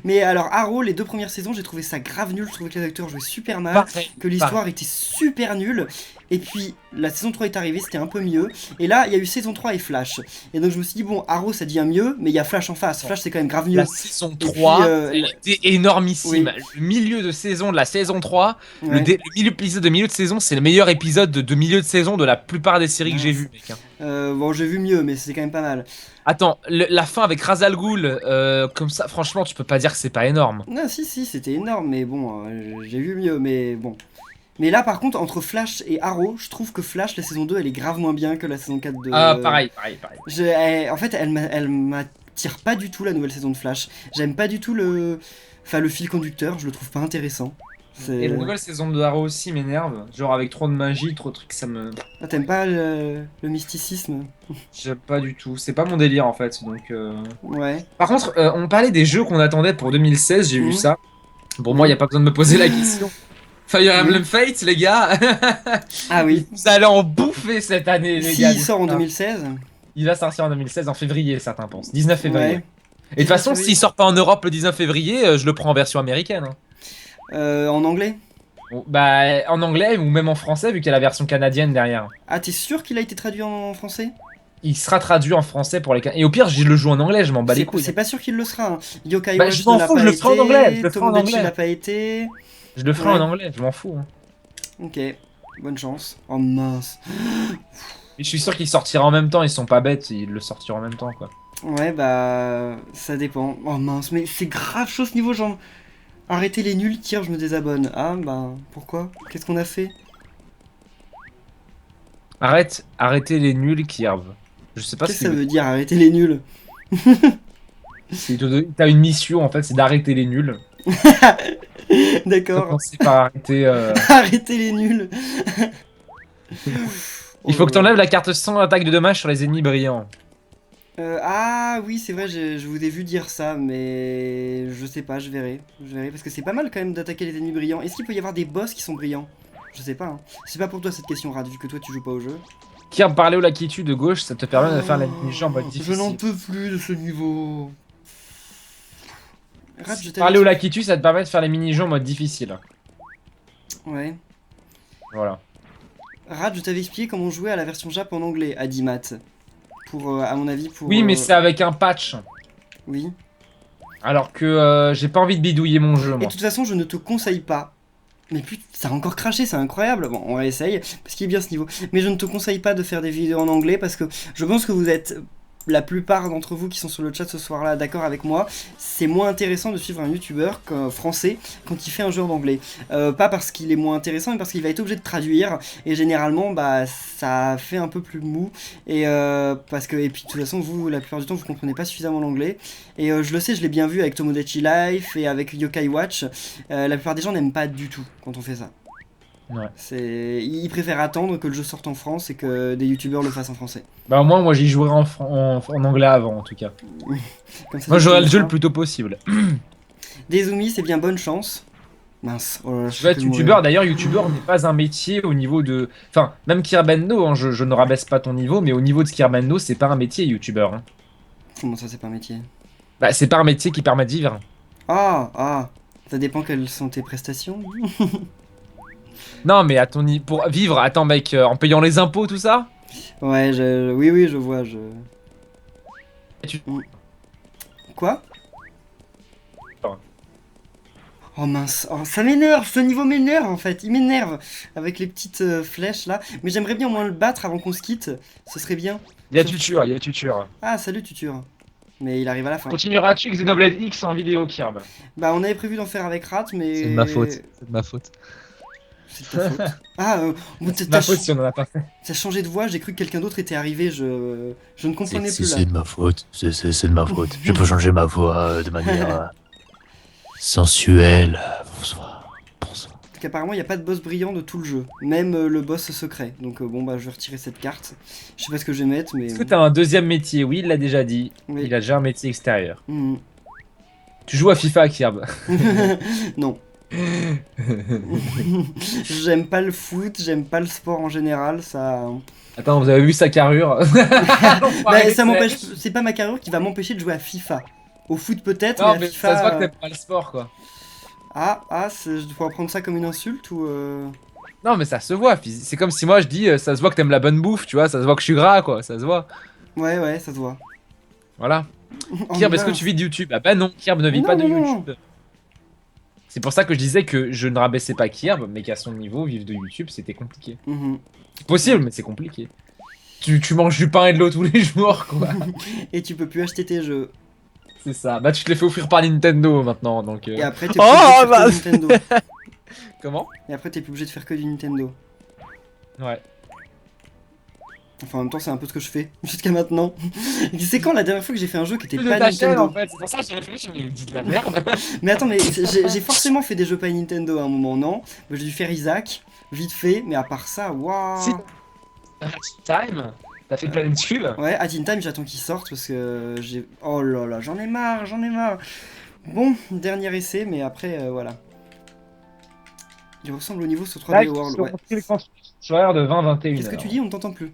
Mais alors, Arrow, les deux premières saisons, j'ai trouvé ça grave nul. Je trouvais que les acteurs jouaient super mal, Pareil, que l'histoire était super nulle. Et puis, la saison 3 est arrivée, c'était un peu mieux. Et là, il y a eu saison 3 et Flash. Et donc, je me suis dit, bon, Arrow, ça devient mieux, mais il y a Flash en face. Flash, c'est quand même grave mieux. La saison puis, 3, elle était énormissime. Oui. Le milieu de saison de la saison 3, Ouais. le milieu épisode de milieu de saison, c'est le meilleur épisode de milieu de saison de la plupart des séries que j'ai vues, mec. Bon, j'ai vu mieux, mais c'est quand même pas mal. Attends, la fin avec Ra's al Ghul, comme ça, franchement, tu peux pas dire que c'est pas énorme. Non, si, c'était énorme, mais bon, j'ai vu mieux, mais bon. Mais là, par contre, entre Flash et Arrow, je trouve que Flash, la saison 2, elle est grave moins bien que la saison 4 de... Ah, pareil. En fait, elle m'attire pas du tout, la nouvelle saison de Flash. J'aime pas du tout le fil conducteur, je le trouve pas intéressant. Et la nouvelle saison de Arrow aussi m'énerve. Genre avec trop de magie, trop de trucs, ça me... Ah, t'aimes pas le mysticisme? J'aime pas du tout. C'est pas mon délire en fait, donc... Ouais. Par contre, on parlait des jeux qu'on attendait pour 2016, j'ai vu Mhm. ça. Pour moi, y a pas besoin de me poser la question. Fire Emblem Fates, les gars. Ah oui. Vous allez en bouffer cette année, les Si gars. il sort en 2016. Il va sortir en 2016, en février, certains pensent. 19 février. Ouais. Et de toute façon, s'il sort pas en Europe le 19 février, je le prends en version américaine. En anglais? Bon, bah, en anglais ou même en français, vu qu'il y a la version canadienne derrière. Ah, t'es sûr qu'il a été traduit en français? Il sera traduit en français pour les... Et au pire, je le joue en anglais, je m'en bats les couilles. C'est pas sûr qu'il le sera. Hein. Yokai Bah, Watch je m'en ne l'a fous, pas je le ferai en été, anglais, je le ferai en Tomodachi anglais. l'a pas été. Je le ferai Ouais. en anglais, je m'en fous. Hein. Ok, bonne chance. Oh mince. Et je suis sûr qu'il sortira en même temps, ils sont pas bêtes, ils le sortiront en même temps, quoi. Ouais, bah, ça dépend. Oh mince, mais c'est grave chaud ce niveau, genre. Arrêtez les nuls, tire, je me désabonne. Ah, bah, pourquoi? Qu'est-ce qu'on a fait? Arrêtez les nuls, Kirv. Je sais pas Qu'est-ce si que ça veut dire, arrêtez les nuls? t'as une mission, en fait, c'est d'arrêter les nuls. D'accord. Commencer par arrêter... Arrêtez les nuls. Il faut que t'enlèves la carte sans attaque de dommage sur les ennemis brillants. Ah oui, c'est vrai, je vous ai vu dire ça, mais je sais pas, je verrai. Parce que c'est pas mal quand même d'attaquer les ennemis brillants. Est-ce qu'il peut y avoir des boss qui sont brillants? Je sais pas. Hein. C'est pas pour toi cette question, Rad, vu que toi tu joues pas au jeu. Kirv, parler au Lakitu de gauche, ça te permet de faire la mini-jeu en mode Je difficile. n'en peux plus de ce niveau. Rad, je Parler au t'avais... Lakitu, ça te permet de faire les mini-jeux en mode difficile. Ouais. Voilà. Rad, je t'avais expliqué comment jouer à la version Jap en anglais, à Dimat. Pour, à mon avis, pour... Oui, mais c'est avec un patch. Oui. Alors que j'ai pas envie de bidouiller mon jeu, Et moi. de toute façon, je ne te conseille pas. Mais putain, ça a encore craché, c'est incroyable. Bon, on réessaye, parce qu'il est bien ce niveau. Mais je ne te conseille pas de faire des vidéos en anglais, parce que je pense que vous êtes... La plupart d'entre vous qui sont sur le chat ce soir-là d'accord avec moi, c'est moins intéressant de suivre un youtubeur français quand il fait un jeu en anglais. Pas parce qu'il est moins intéressant, mais parce qu'il va être obligé de traduire. Et généralement, bah, ça fait un peu plus mou. Et et puis de toute façon, vous, la plupart du temps, vous comprenez pas suffisamment l'anglais. Et je le sais, je l'ai bien vu avec Tomodachi Life et avec Yokai Watch. La plupart des gens n'aiment pas du tout quand on fait ça. Ouais. Ils préfèrent attendre que le jeu sorte en France et que des youtubeurs le fassent en français. Bah au moins, moi j'y jouerai en anglais avant, en tout cas. Comme ça, Moi j'aurai le jeu ça. le plus tôt possible. Des c'est bien, bonne chance. Mince. Oh là là, Tu vas être youtubeur, d'ailleurs youtubeur n'est pas un métier au niveau de... Enfin, même Kirbendo, hein, je ne rabaisse pas ton niveau, mais au niveau de Kirbendo, c'est pas un métier youtubeur. Hein. Comment ça, c'est pas un métier? Bah c'est pas un métier qui permet de vivre. Ah, ça dépend quelles sont tes prestations. Non mais à ton niveau... Pour vivre, attends mec, en payant les impôts, tout ça? Ouais, oui, je vois, Et tu- Quoi? Pardon. Oh mince, oh, ça m'énerve, ce niveau m'énerve en fait, il m'énerve avec les petites flèches là. Mais j'aimerais bien au moins le battre avant qu'on se quitte, ce serait bien. Il y a tuture. Ah, salut Tutur. Mais il arrive à la fin. Continueras-tu Xenoblade X en vidéo, Kirb? Bah, on avait prévu d'en faire avec Rat, mais... C'est de ma faute. C'est de ma faute. C'est de ta faute. Ah, C'est ma faute si on en a pas fait. t'as changé de voix, j'ai cru que quelqu'un d'autre était arrivé, je ne comprenais plus là. C'est de ma faute. C'est de ma faute. Je peux changer ma voix de manière sensuelle. Bonsoir. qu'apparemment il n'y a pas de boss brillant de tout le jeu, même le boss secret. Donc bon bah je vais retirer cette carte. Je sais pas ce que je vais mettre, mais... Est-ce que t'as un deuxième métier? Oui, il l'a déjà dit. Oui. Il a déjà un métier extérieur. Mhm. Tu joues à FIFA, Kirb? Non. J'aime pas le foot, j'aime pas le sport en général, ça... Attends, vous avez vu sa carrure? Bah, ça m'empêche, c'est pas ma carrure qui va m'empêcher de jouer à FIFA. Au foot peut-être, Non, mais à mais FIFA... ça se voit que t'aimes pas le sport, quoi. Je dois prendre ça comme une insulte ou... Non, mais ça se voit. C'est comme si moi je dis, ça se voit que t'aimes la bonne bouffe, tu vois. Ça se voit que je suis gras, quoi. Ça se voit. Ouais, ça se voit. Voilà. Oh, Kirb, est-ce que mince. tu vis de YouTube? Ah bah non, Kirb ne vit Non, pas de non, non. YouTube. C'est pour ça que je disais que je ne rabaissais pas Kirb, mais qu'à son niveau, vivre de YouTube, c'était compliqué. Mhm. C'est possible, mais c'est compliqué. Tu manges du pain et de l'eau tous les jours, quoi. Et tu peux plus acheter tes jeux. C'est ça. Bah, tu te les fais offrir par Nintendo maintenant, donc. Et après, t'es Oh, plus obligé de faire bah. que du Nintendo. Comment? Et après, t'es plus obligé de faire que du Nintendo. Ouais. Enfin, en même temps, c'est un peu ce que je fais jusqu'à maintenant. C'est quand la dernière fois que j'ai fait un jeu qui était De pas ta chaîne, Nintendo? en fait. C'est pour ça que j'ai réfléchi, je me dis de la merde. Mais attends, mais j'ai forcément fait des jeux pas Nintendo à un moment, non? Bah, j'ai dû faire Isaac, vite fait, mais à part ça, waouh. Si. Time. T'as fait Planet Cube? Ouais, à Teen Time, j'attends qu'il sorte parce que j'ai... Oh là là, j'en ai marre, j'en ai marre. Bon, dernier essai, mais après, voilà. Il ressemble au niveau sur 3D World, ouais. Horaire de 20-21h. Qu'est-ce que tu dis? On ne t'entend plus.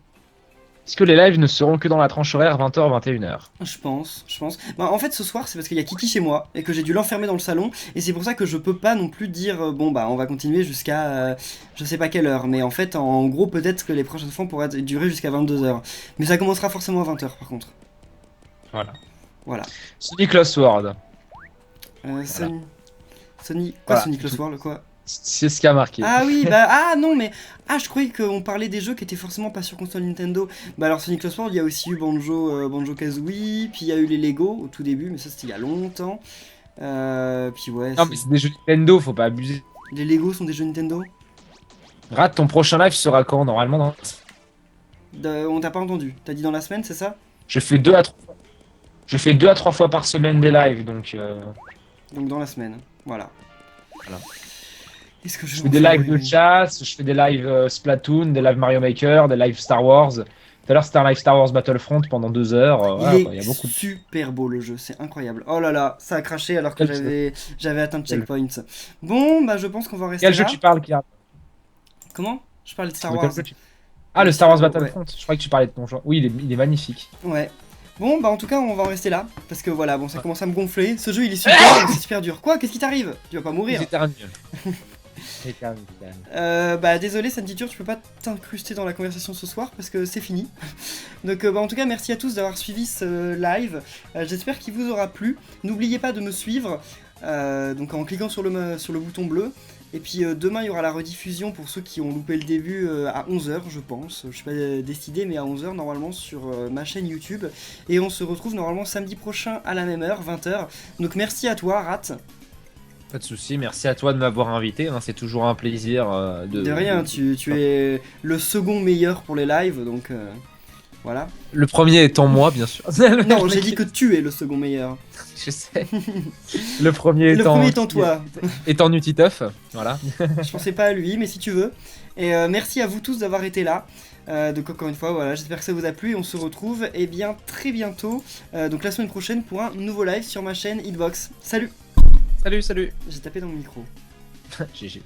Est-ce que les lives ne seront que dans la tranche horaire 20h-21h? Je pense. Bah, en fait, ce soir, c'est parce qu'il y a Kiki chez moi et que j'ai dû l'enfermer dans le salon. Et c'est pour ça que je peux pas non plus dire bon, bah, on va continuer jusqu'à je sais pas quelle heure. Mais en fait, en gros, peut-être que les prochaines fois pourraient durer jusqu'à 22h. Mais ça commencera forcément à 20h par contre. Voilà. Sonic Lost World. Sony. Quoi, Voilà. Sonic Lost World, quoi? C'est ce qui a marqué. Ah oui, bah, ah non, mais. Ah, je croyais qu'on parlait des jeux qui étaient forcément pas sur console Nintendo. Bah, alors, Sonic Lost World, il y a aussi eu Banjo-Kazooie, puis il y a eu les Lego au tout début, mais ça c'était il y a longtemps. Puis ouais. Non, mais c'est des jeux Nintendo, faut pas abuser. Les Lego sont des jeux Nintendo? Rate, ton prochain live sera quand? Normalement, dans... On t'a pas entendu. T'as dit dans la semaine, c'est ça? Je fais 2 à 3 fois. Je fais 2 à 3 fois par semaine des lives, donc. Donc dans la semaine, voilà. Voilà. Est-ce que Je fais des lives de chasse, je fais des lives Splatoon, des lives Mario Maker, des lives Star Wars. Tout à l'heure, c'était un live Star Wars Battlefront pendant 2 heures. Voilà, quoi, Il y a est beaucoup de... super beau le jeu, c'est incroyable. Oh là là, ça a craché alors que Quel j'avais atteint le checkpoint. Bon, bah je pense qu'on va rester Quel jeu là. tu parles, Kira? Comment? Je parlais de Star De Wars. quel jeu Ah, le Star Wars Ouais. Battlefront. Je croyais que tu parlais de ton jeu. Oui, il est magnifique. Ouais. Bon, bah en tout cas, on va en rester là. Parce que voilà, bon, ça commence à me gonfler. Ce jeu, il est super, mais c'est super dur. Quoi? Qu'est-ce qui t'arrive? Tu vas pas mourir. J'éternue. Bah désolé Santiture, tu peux pas t'incruster dans la conversation ce soir parce que c'est fini. Donc bah, en tout cas merci à tous d'avoir suivi ce live. J'espère qu'il vous aura plu. N'oubliez pas de me suivre donc en cliquant sur le bouton bleu. Et puis demain il y aura la rediffusion pour ceux qui ont loupé le début à 11h je pense. Je suis pas décidé mais à 11h normalement sur ma chaîne YouTube. Et on se retrouve normalement samedi prochain à la même heure, 20h. Donc merci à toi Rat. Pas de soucis, merci à toi de m'avoir invité, hein, c'est toujours un plaisir De rien, tu es le second meilleur pour les lives, donc voilà. Le premier étant moi, bien sûr. Non, j'ai dit que tu es le second meilleur. Je sais. Le premier Le étant... premier étant toi. Étant Nutiteuf, voilà. Je pensais pas à lui, mais si tu veux. Et merci à vous tous d'avoir été là. Donc encore une fois, voilà, j'espère que ça vous a plu et on se retrouve bien très bientôt, donc la semaine prochaine pour un nouveau live sur ma chaîne Hitbox. Salut! Salut, salut. J'ai tapé dans le micro. GG.